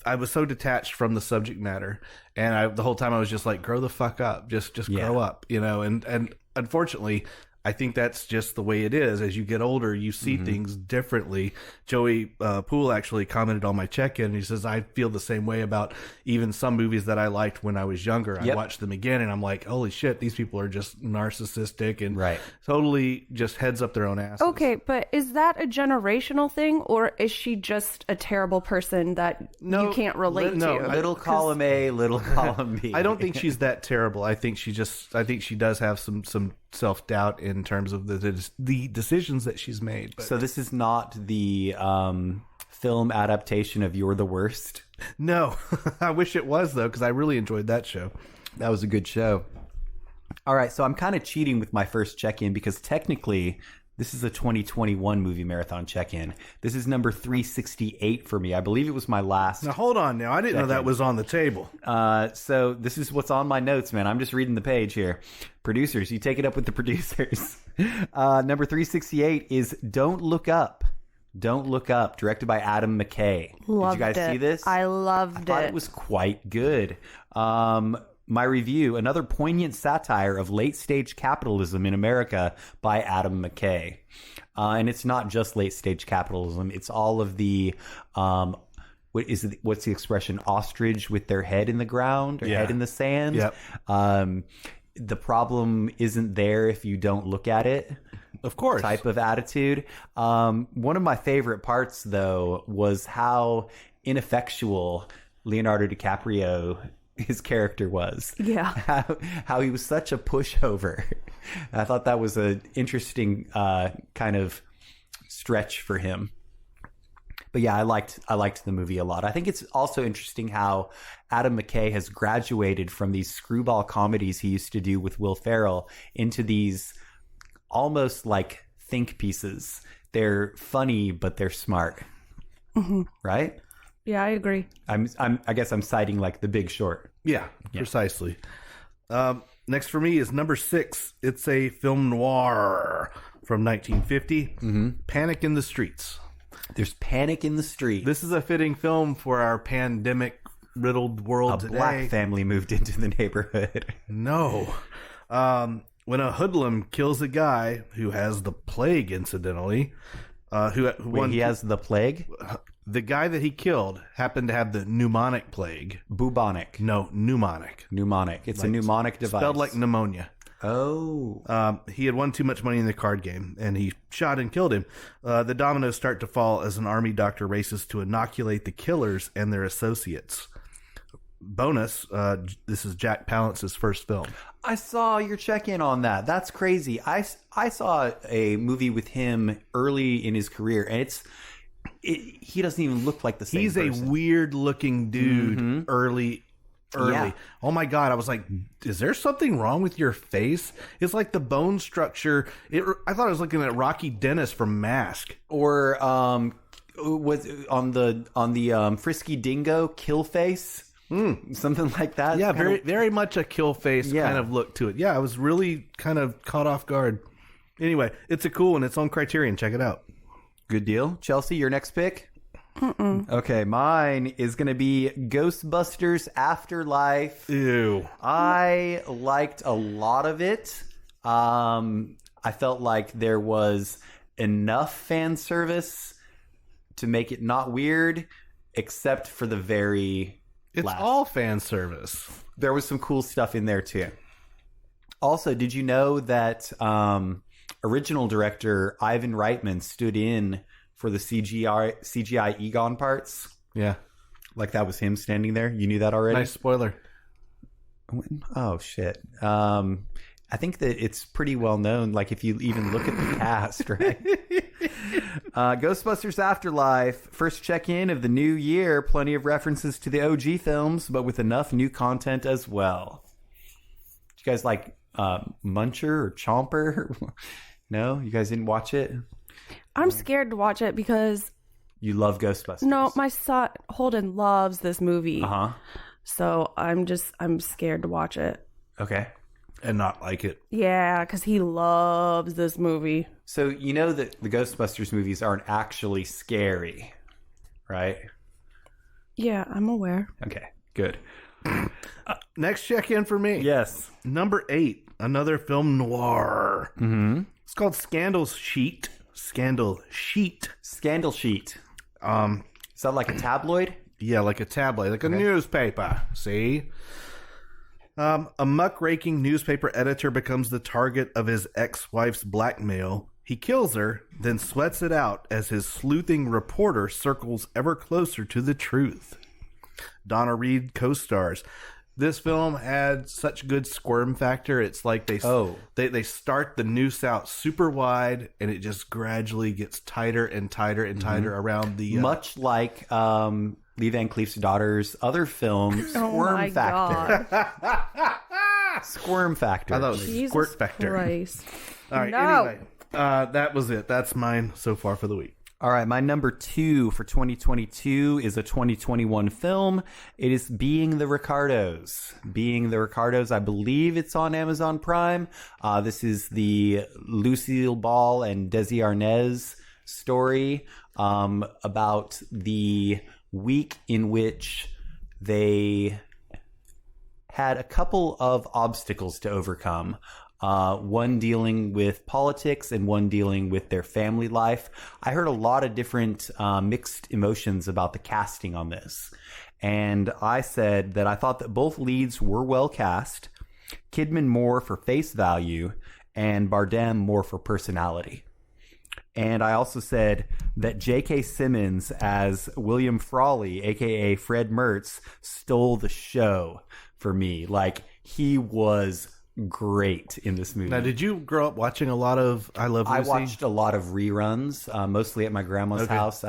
I was so detached from the subject matter, and the whole time I was just like, grow the fuck up, just grow up, and unfortunately, I think that's just the way it is. As you get older, you see things differently. Joey Poole actually commented on my check-in, and he says, I feel the same way about even some movies that I liked when I was younger. I watched them again, and I'm like, holy shit, these people are just narcissistic and totally just heads up their own asses. Okay, but is that a generational thing, or is she just a terrible person that you can't relate to? Little column A, little column B. I don't think she's that terrible. I think she does have some self-doubt in terms of the decisions that she's made. But. So this is not the film adaptation of You're the Worst? No. I wish it was, though, because I really enjoyed that show. That was a good show. All right, so I'm kind of cheating with my first check-in because technically this is a 2021 movie marathon check-in. This is number 368 for me. I believe it was my last. Now, hold on now. I didn't know that was on the table. So this is what's on my notes, man. I'm just reading the page here. Producers, you take it up with the producers. Number 368 is Don't Look Up. Don't Look Up, directed by Adam McKay. Loved Did you guys see this? I loved I thought it was quite good. My review, another poignant satire of late-stage capitalism in America by Adam McKay. And it's not just late-stage capitalism. It's all of the, what's the expression? Ostrich with their head in the ground or head in the sand. Yep. The problem isn't there if you don't look at it. Of course. Type of attitude. One of my favorite parts, though, was how ineffectual Leonardo DiCaprio, his character, was. Yeah. How he was such a pushover. I thought that was an interesting kind of stretch for him. But yeah, I liked the movie a lot. I think it's also interesting how Adam McKay has graduated from these screwball comedies he used to do with Will Ferrell into these almost like think pieces. They're funny, but they're smart. Right? Yeah, I agree. I guess I'm citing like The Big Short. Yeah, precisely. Next for me is number 6. It's a film noir from 1950. Panic in the Streets. There's panic in the street. This is a fitting film for our pandemic-riddled world today. A black family moved into the neighborhood. No. When a hoodlum kills a guy who has the plague, incidentally. He has the plague? The guy that he killed happened to have the pneumonic plague. Bubonic. No, pneumonic. Pneumonic. It's a mnemonic device. Spelled like pneumonia. Oh. He had won too much money in the card game, and he shot and killed him. The dominoes start to fall as an army doctor races to inoculate the killers and their associates. Bonus, this is Jack Palance's first film. I saw your check-in on that. That's crazy. I saw a movie with him early in his career, and he doesn't even look like the same person. He's a weird-looking dude early. Yeah. Oh my God. I was like, is there something wrong with your face? It's like the bone structure. I thought I was looking at Rocky Dennis from Mask. Or was on the Frisky Dingo Kill Face. Something like that. Yeah, very much a kill face kind of look to it. Yeah, I was really kind of caught off guard. Anyway, it's a cool one. It's on Criterion. Check it out. Good deal. Chelsea, your next pick? Okay, mine is going to be Ghostbusters Afterlife. Ew. I liked a lot of it. I felt like there was enough fan service to make it not weird, except for the very It's last. all fan service. There was some cool stuff in there too. Also, did you know that original director Ivan Reitman stood in for the CGI Egon parts? Yeah. Like that was him standing there? You knew that already? Nice spoiler. Oh, shit. I think that it's pretty well known, like if you even look at the cast, right? Ghostbusters Afterlife, first check-in of the new year. Plenty of references to the OG films, but with enough new content as well. Did you guys like Muncher or Chomper? No? You guys didn't watch it? I'm scared to watch it because You love Ghostbusters? no, my son Holden loves this movie. Uh-huh. So I'm scared to watch it. Okay. And not like it. Yeah, because he loves this movie. So you know that the Ghostbusters movies aren't actually scary, right? Yeah, I'm aware. Okay, good. Next check-in for me. Yes. Number 8, another film noir. Mm-hmm. It's called Scandal Sheet. Scandal Sheet. Scandal Sheet. Is that like a tabloid? Yeah, like a tabloid, like a newspaper. See? A muckraking newspaper editor becomes the target of his ex-wife's blackmail. He kills her, then sweats it out as his sleuthing reporter circles ever closer to the truth. Donna Reed co-stars. This film had such good squirm factor. It's like they start the noose out super wide, and it just gradually gets tighter and tighter and tighter around the... Much like Lee Van Cleef's daughter's other film, Squirm Factor. God. Squirm Factor. I thought it was Jesus Squirt Factor. Christ. All right, No. anyway. That was it. That's mine so far for the week. All right, my number 2 for 2022 is a 2021 film. It is Being the Ricardos. Being the Ricardos, I believe it's on Amazon Prime. This is the Lucille Ball and Desi Arnaz story about the week in which they had a couple of obstacles to overcome. One dealing with politics and one dealing with their family life. I heard a lot of different mixed emotions about the casting on this. And I said that I thought that both leads were well cast. Kidman more for face value and Bardem more for personality. And I also said that J.K. Simmons as William Frawley, a.k.a. Fred Mertz, stole the show for me. Like, he was great in this movie. Now, did you grow up watching a lot of I Love Lucy? I watched a lot of reruns, mostly at my grandma's house.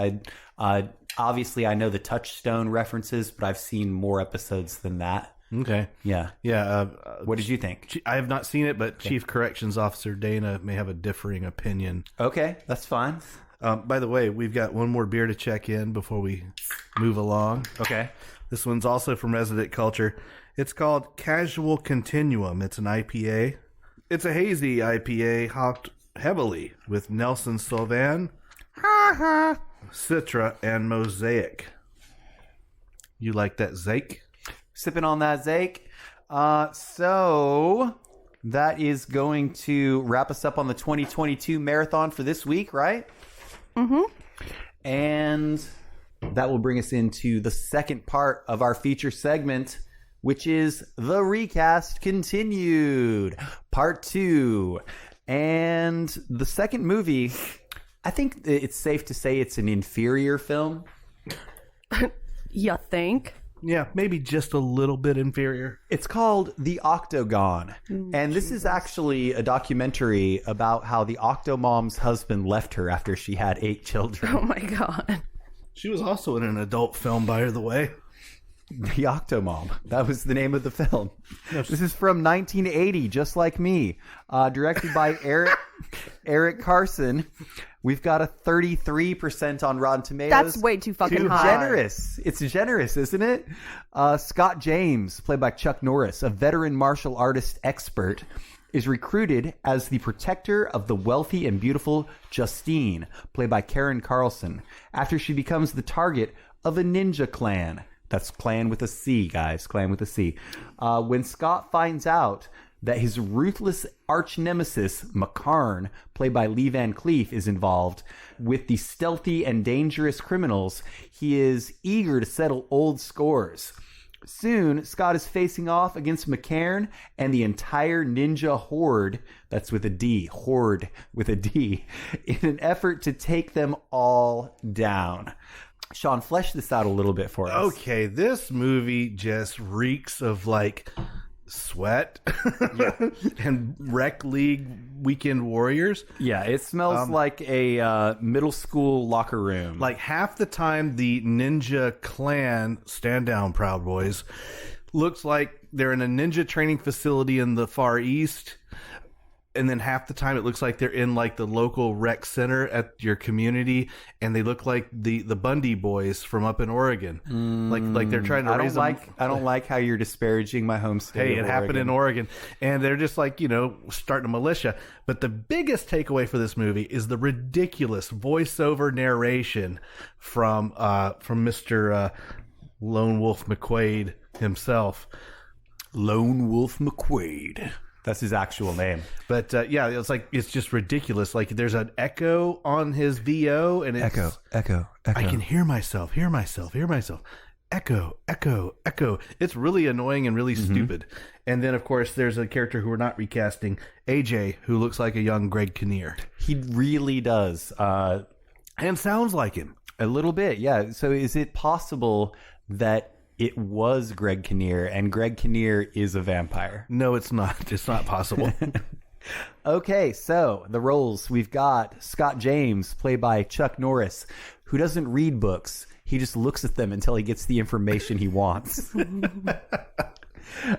Obviously, I know the Touchstone references, but I've seen more episodes than that. Okay. Yeah. Yeah. What did you think? I have not seen it, but Chief Corrections Officer Dana may have a differing opinion. Okay, that's fine. By the way, we've got one more beer to check in before we move along. Okay. This one's also from Resident Culture. It's called Casual Continuum. It's an IPA. It's a hazy IPA hopped heavily with Nelson Sauvin, Citra, and Mosaic. You like that, Zake? Sipping on that, Zake. So that is going to wrap us up on the 2022 marathon for this week, right? Mm-hmm. And that will bring us into the second part of our feature segment, which is The Recast Continued, Part 2. And the second movie, I think it's safe to say it's an inferior film. You think? Yeah, maybe just a little bit inferior. It's called The Octagon. And this is actually a documentary about how the Octomom's husband left her after she had 8 children. Oh my God. She was also in an adult film, by the way. The Octomom. That was the name of the film. This is from 1980, just like me. Directed by Eric Carson. We've got a 33% on Rotten Tomatoes. That's way too fucking high. Generous. It's generous, isn't it? Scott James, played by Chuck Norris, a veteran martial artist expert, is recruited as the protector of the wealthy and beautiful Justine, played by Karen Carlson, after she becomes the target of a ninja clan. That's clan with a C, guys. Clan with a C. When Scott finds out that his ruthless arch nemesis, McCarn, played by Lee Van Cleef, is involved with the stealthy and dangerous criminals. He is eager to settle old scores. Soon, Scott is facing off against McCarn and the entire ninja horde, that's with a D, horde with a D, in an effort to take them all down. Sean, flesh this out a little bit for us. Okay, this movie just reeks of like sweat and rec league weekend warriors. Yeah, it smells like a middle school locker room. Like half the time the ninja clan, stand down Proud Boys, looks like they're in a ninja training facility in the Far East. And then half the time it looks like they're in like the local rec center at your community, and they look like the Bundy boys from up in Oregon. Like they're trying to raise them. I don't like how you're disparaging my home state. Hey, it happened in Oregon, and they're just like, starting a militia. But the biggest takeaway for this movie is the ridiculous voiceover narration from Mr. Lone Wolf McQuaid himself. Lone Wolf McQuaid. That's his actual name. But it's just ridiculous. Like there's an echo on his VO, and it's echo. I can hear myself. Echo. It's really annoying and really stupid. And then of course there's a character who we're not recasting, AJ, who looks like a young Greg Kinnear. He really does. And sounds like him. A little bit, yeah. So is it possible that it was Greg Kinnear, and Greg Kinnear is a vampire? No, it's not. It's not possible. Okay, so the roles. We've got Scott James, played by Chuck Norris, who doesn't read books. He just looks at them until he gets the information he wants.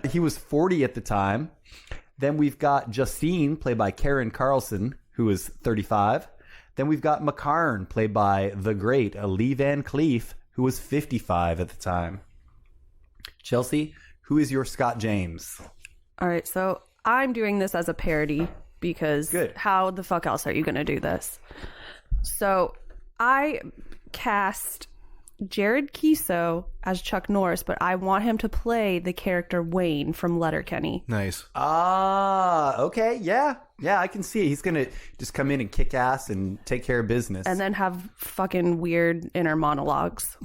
He was 40 at the time. Then we've got Justine, played by Karen Carlson, who is 35. Then we've got McCarn, played by the great Lee Van Cleef, who was 55 at the time. Chelsea, who is your Scott James? All right, so I'm doing this as a parody because how the fuck else are you going to do this? So I cast Jared Kiso as Chuck Norris, but I want him to play the character Wayne from Letterkenny. Nice. Okay, yeah. Yeah, I can see it. He's going to just come in and kick ass and take care of business. And then have fucking weird inner monologues.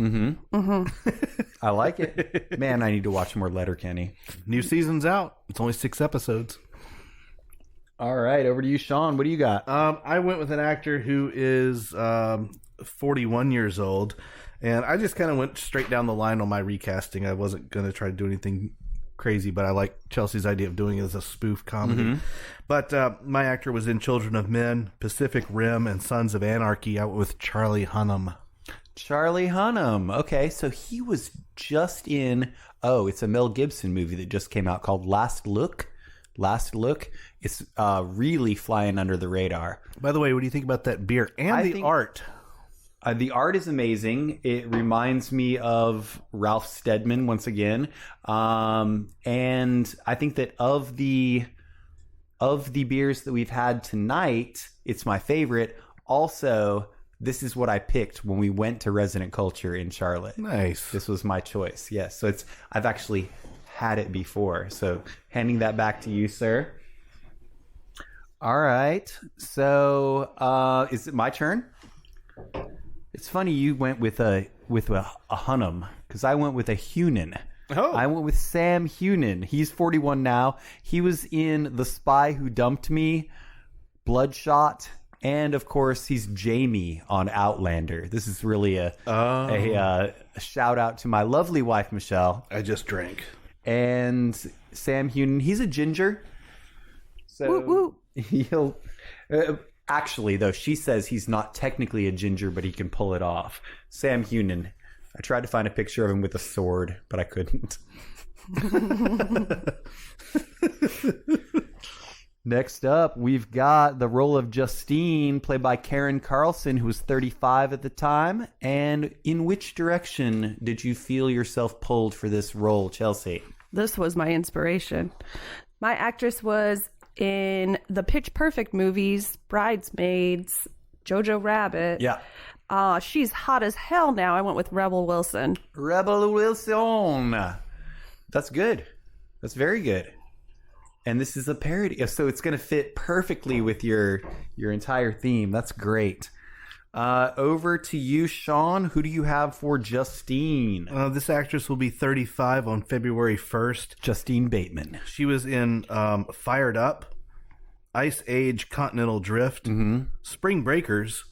I like it. Man, I need to watch more Letterkenny. New season's out. It's only 6 episodes. All right, over to you, Sean. What do you got? I went with an actor who is 41 years old. And I just kind of went straight down the line on my recasting. I wasn't going to try to do anything crazy, but I like Chelsea's idea of doing it as a spoof comedy. But my actor was in Children of Men, Pacific Rim, and Sons of Anarchy. I went with Charlie Hunnam. Charlie Hunnam. Okay, so he was just in, it's a Mel Gibson movie that just came out called Last Look. It's really flying under the radar. By the way, what do you think about that beer and the art? The art is amazing. It reminds me of Ralph Steadman once again. And I think that of the beers that we've had tonight, it's my favorite. Also, this is what I picked when we went to Resident Culture in Charlotte. Nice. This was my choice. Yes. So I've actually had it before. So handing that back to you, sir. All right. So is it my turn? It's funny you went with a Hunnam, because I went with a Hunan. Oh. I went with Sam Hunan. He's 41 now. He was in The Spy Who Dumped Me, Bloodshot, and of course he's Jamie on Outlander. This is really a shout out to my lovely wife Michelle. I just drank. And Sam Hunan, he's a ginger. So he'll actually, though, she says he's not technically a ginger, but he can pull it off. Sam Hunan. I tried to find a picture of him with a sword, but I couldn't. Next up, we've got the role of Justine, played by Karen Carlson, who was 35 at the time. And in which direction did you feel yourself pulled for this role, Chelsea? This was my inspiration. My actress was in the Pitch Perfect movies, Bridesmaids, Jojo Rabbit. Yeah. She's hot as hell now. I went with Rebel Wilson. Rebel Wilson. That's good. That's very good. And this is a parody, so it's going to fit perfectly with your entire theme. That's great. Over to you, Sean. Who do you have for Justine? This actress will be 35 on February 1st. Justine Bateman. She was in Fired Up, Ice Age Continental Drift, Spring Breakers,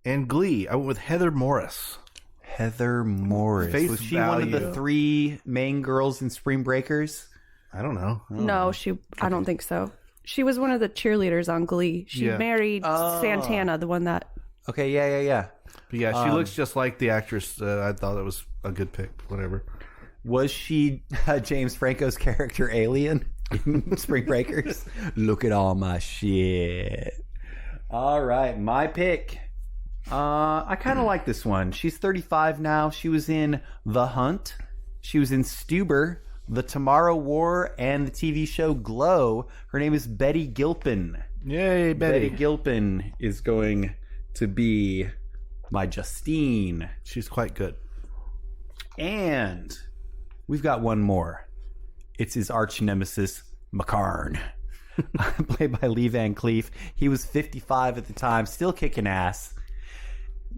and Glee. I went with Heather Morris. Heather Morris. Face Was she value. one of the 3 main girls in Spring Breakers? I don't know. No, I don't think so. She was one of the cheerleaders on Glee. She Yeah. married Santana, the one that... Okay, yeah. But yeah, she looks just like the actress. I thought it was a good pick. Whatever. Was she James Franco's character Alien in Spring Breakers? Look at all my shit. All right, my pick. I kind of like this one. She's 35 now. She was in The Hunt. She was in Stuber, The Tomorrow War, and the TV show Glow. Her name is Betty Gilpin. Yay, Betty. Betty Gilpin is going to be my Justine. She's quite good. And we've got one more. It's his arch nemesis, McCarn. Played by Lee Van Cleef. He was 55 at the time, still kicking ass.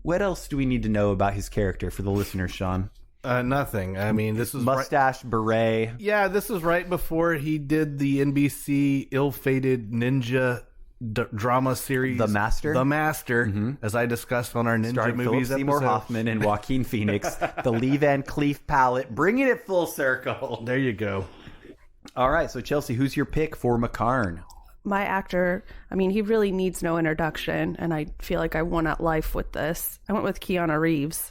What else do we need to know about his character for the listeners, Sean? Nothing. I mean, this is Mustache, beret. Yeah, this is right before he did the NBC ill-fated ninja drama series, The Master? The Master, as I discussed on our Ninja Starring Movies Philip Seymour episode. Hoffman and Joaquin Phoenix. The Lee Van Cleef palette. Bringing it full circle. There you go. All right, so Chelsea, who's your pick for McCarn? My actor, I mean, he really needs no introduction, and I feel like I won at life with this. I went with Keanu Reeves.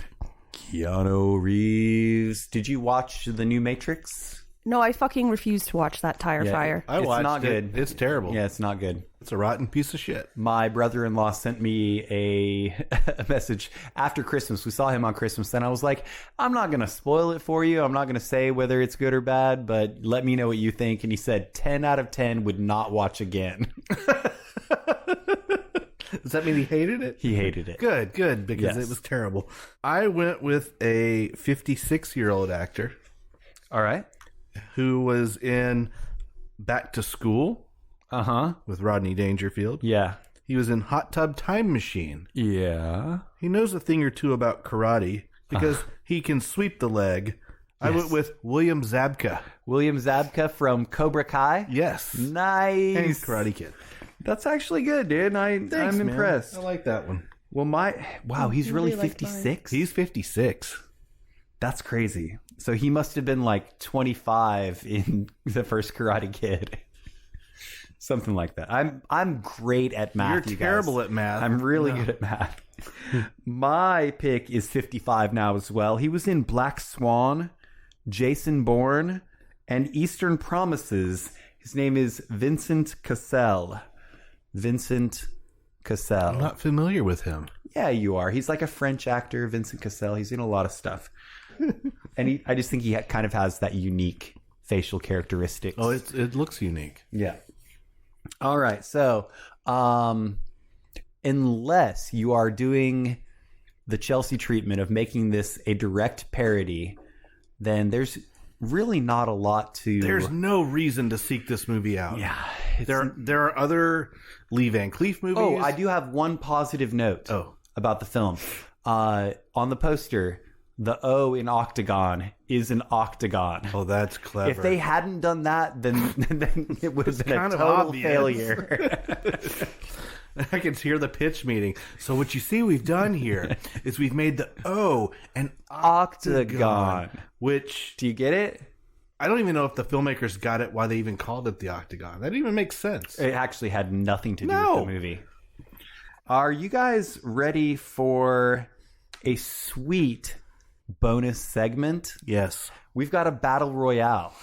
Keanu Reeves. Did you watch the new Matrix? No, I fucking refuse to watch that tire fire. I It's watched not it. good. It's terrible. Yeah, it's not good. It's a rotten piece of shit. My brother-in-law sent me a message after Christmas. We saw him on Christmas, and I was like, I'm not going to spoil it for you. I'm not going to say whether it's good or bad, but let me know what you think. And he said 10 out of 10 would not watch again. Does that mean he hated it? He hated it. Good, because Yes. it was terrible. I went with a 56-year-old actor All right. who was in Back to School Uh-huh. with Rodney Dangerfield. Yeah. He was in Hot Tub Time Machine. Yeah. He knows a thing or two about karate because he can sweep the leg. I went with William Zabka. William Zabka from Cobra Kai. Yes. Nice. And he's Karate Kid. That's actually good, dude. Thanks, I'm man. impressed. I like that one. Well, wow, he's really 56? He's 56. That's crazy. So he must have been like 25 in the first Karate Kid. Something like that. I'm great at math. You're you terrible guys. at math. I'm really good at math. My pick is 55 now as well. He was in Black Swan, Jason Bourne, and Eastern Promises. His name is Vincent Cassel. Vincent Cassel. I'm not familiar with him. Yeah, you are. He's like a French actor, Vincent Cassel. He's in a lot of stuff. And I just think he kind of has that unique facial characteristics. Oh, it looks unique. Yeah. All right. So, unless you are doing the Chelsea treatment of making this a direct parody, then there's really not a lot to... There's no reason to seek this movie out. Yeah. There are other Lee Van Cleef movies. Oh, I do have one positive note about the film. On the poster, the O in Octagon is an octagon. Oh, that's clever. If they hadn't done that, then it would have been a kind of total obvious. failure. I can hear the pitch meeting. So what you see we've done here is we've made the O an octagon, which Do you get it? I don't even know if the filmmakers got it, why they even called it the Octagon. That even makes sense. It actually had nothing to do with the movie. Are you guys ready for a sweet bonus segment? Yes. We've got a battle royale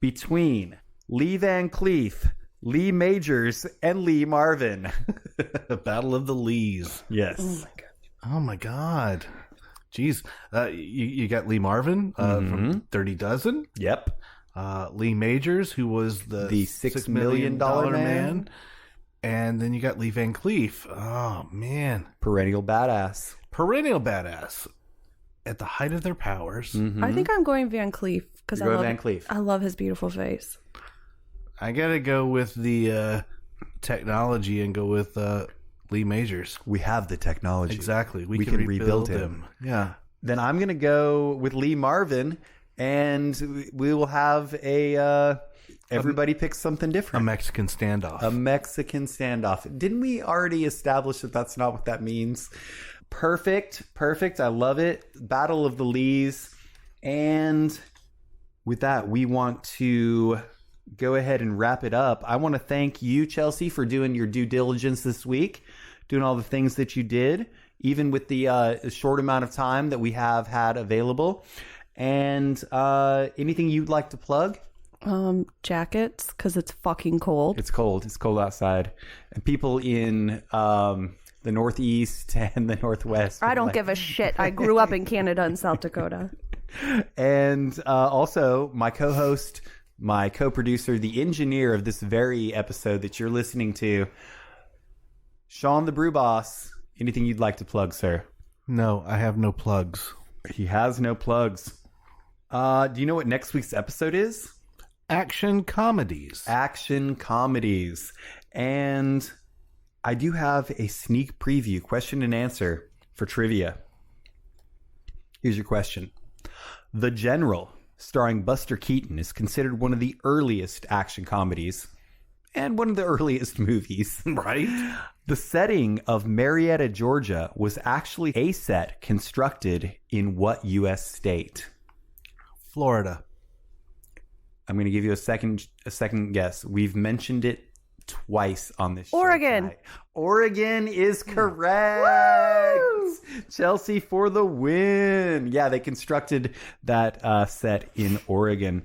between Lee Van Cleef, Lee Majors, and Lee Marvin. The Battle of the Lees. Yes. Oh my God. Jeez. You got Lee Marvin from 30 Dozen. Yep. Lee Majors, who was the $6 million man. And then you got Lee Van Cleef. Oh, man. Perennial badass. Perennial badass. At the height of their powers. I think I'm going Van Cleef because You're going Van Cleef. I love his beautiful face. I gotta go with the technology and go with Lee Majors. We have the technology. Exactly. We can rebuild him. Yeah. Then I'm going to go with Lee Marvin, and we will have everybody pick something A different. Mexican standoff. A Mexican standoff. Didn't we already establish that that's not what that means? Perfect. I love it. Battle of the Lees. And with that, we want to go ahead and wrap it up. I want to thank you, Chelsea, for doing your due diligence this week, doing all the things that you did, even with the short amount of time that we have had available. And anything you'd like to plug? Jackets, because it's fucking cold. It's cold. It's cold outside. And people in the Northeast and the Northwest. I don't give a shit. I grew up in Canada and South Dakota. And also, my co-host, my co-producer, the engineer of this very episode that you're listening to, Sean the Brew Boss. Anything you'd like to plug, sir? No, I have no plugs. He has no plugs. Do you know what next week's episode is? Action comedies. Action comedies. And I do have a sneak preview, question and answer for trivia. Here's your question. The General, starring Buster Keaton, is considered one of the earliest action comedies and one of the earliest movies. Right? The setting of Marietta, Georgia was actually a set constructed in what U.S. state? Florida. I'm going to give you a second guess. We've mentioned it twice on this show Oregon. tonight. Oregon is correct. Woo! Chelsea for the win. Yeah, they constructed that set in Oregon.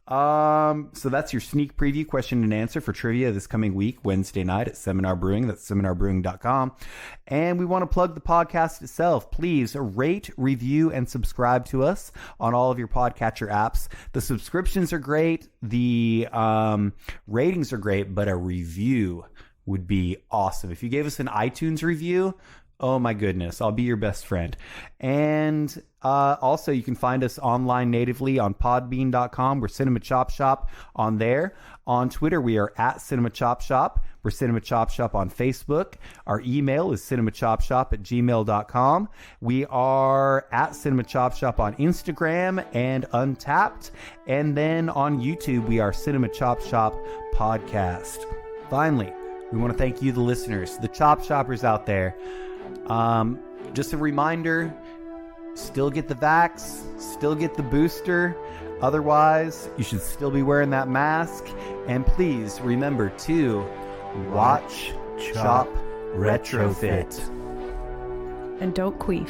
So that's your sneak preview, question and answer for trivia this coming week, Wednesday night at Seminar Brewing. That's seminarbrewing.com. And we want to plug the podcast itself. Please rate, review, and subscribe to us on all of your podcatcher apps. The subscriptions are great. The ratings are great, but a review would be awesome. If you gave us an iTunes review, oh my goodness, I'll be your best friend. And also, you can find us online natively on podbean.com. We're Cinema Chop Shop on there. On Twitter, we are at Cinema Chop Shop. We're Cinema Chop Shop on Facebook. Our email is cinemachopshop@gmail.com. We are at Cinema Chop Shop on Instagram and Untapped. And then on YouTube, we are Cinema Chop Shop Podcast. Finally, we want to thank you, the listeners, the Chop Shoppers out there. Just a reminder, still get the vax, still get the booster. Otherwise, you should still be wearing that mask. And please remember to watch, chop, retrofit. And don't queef.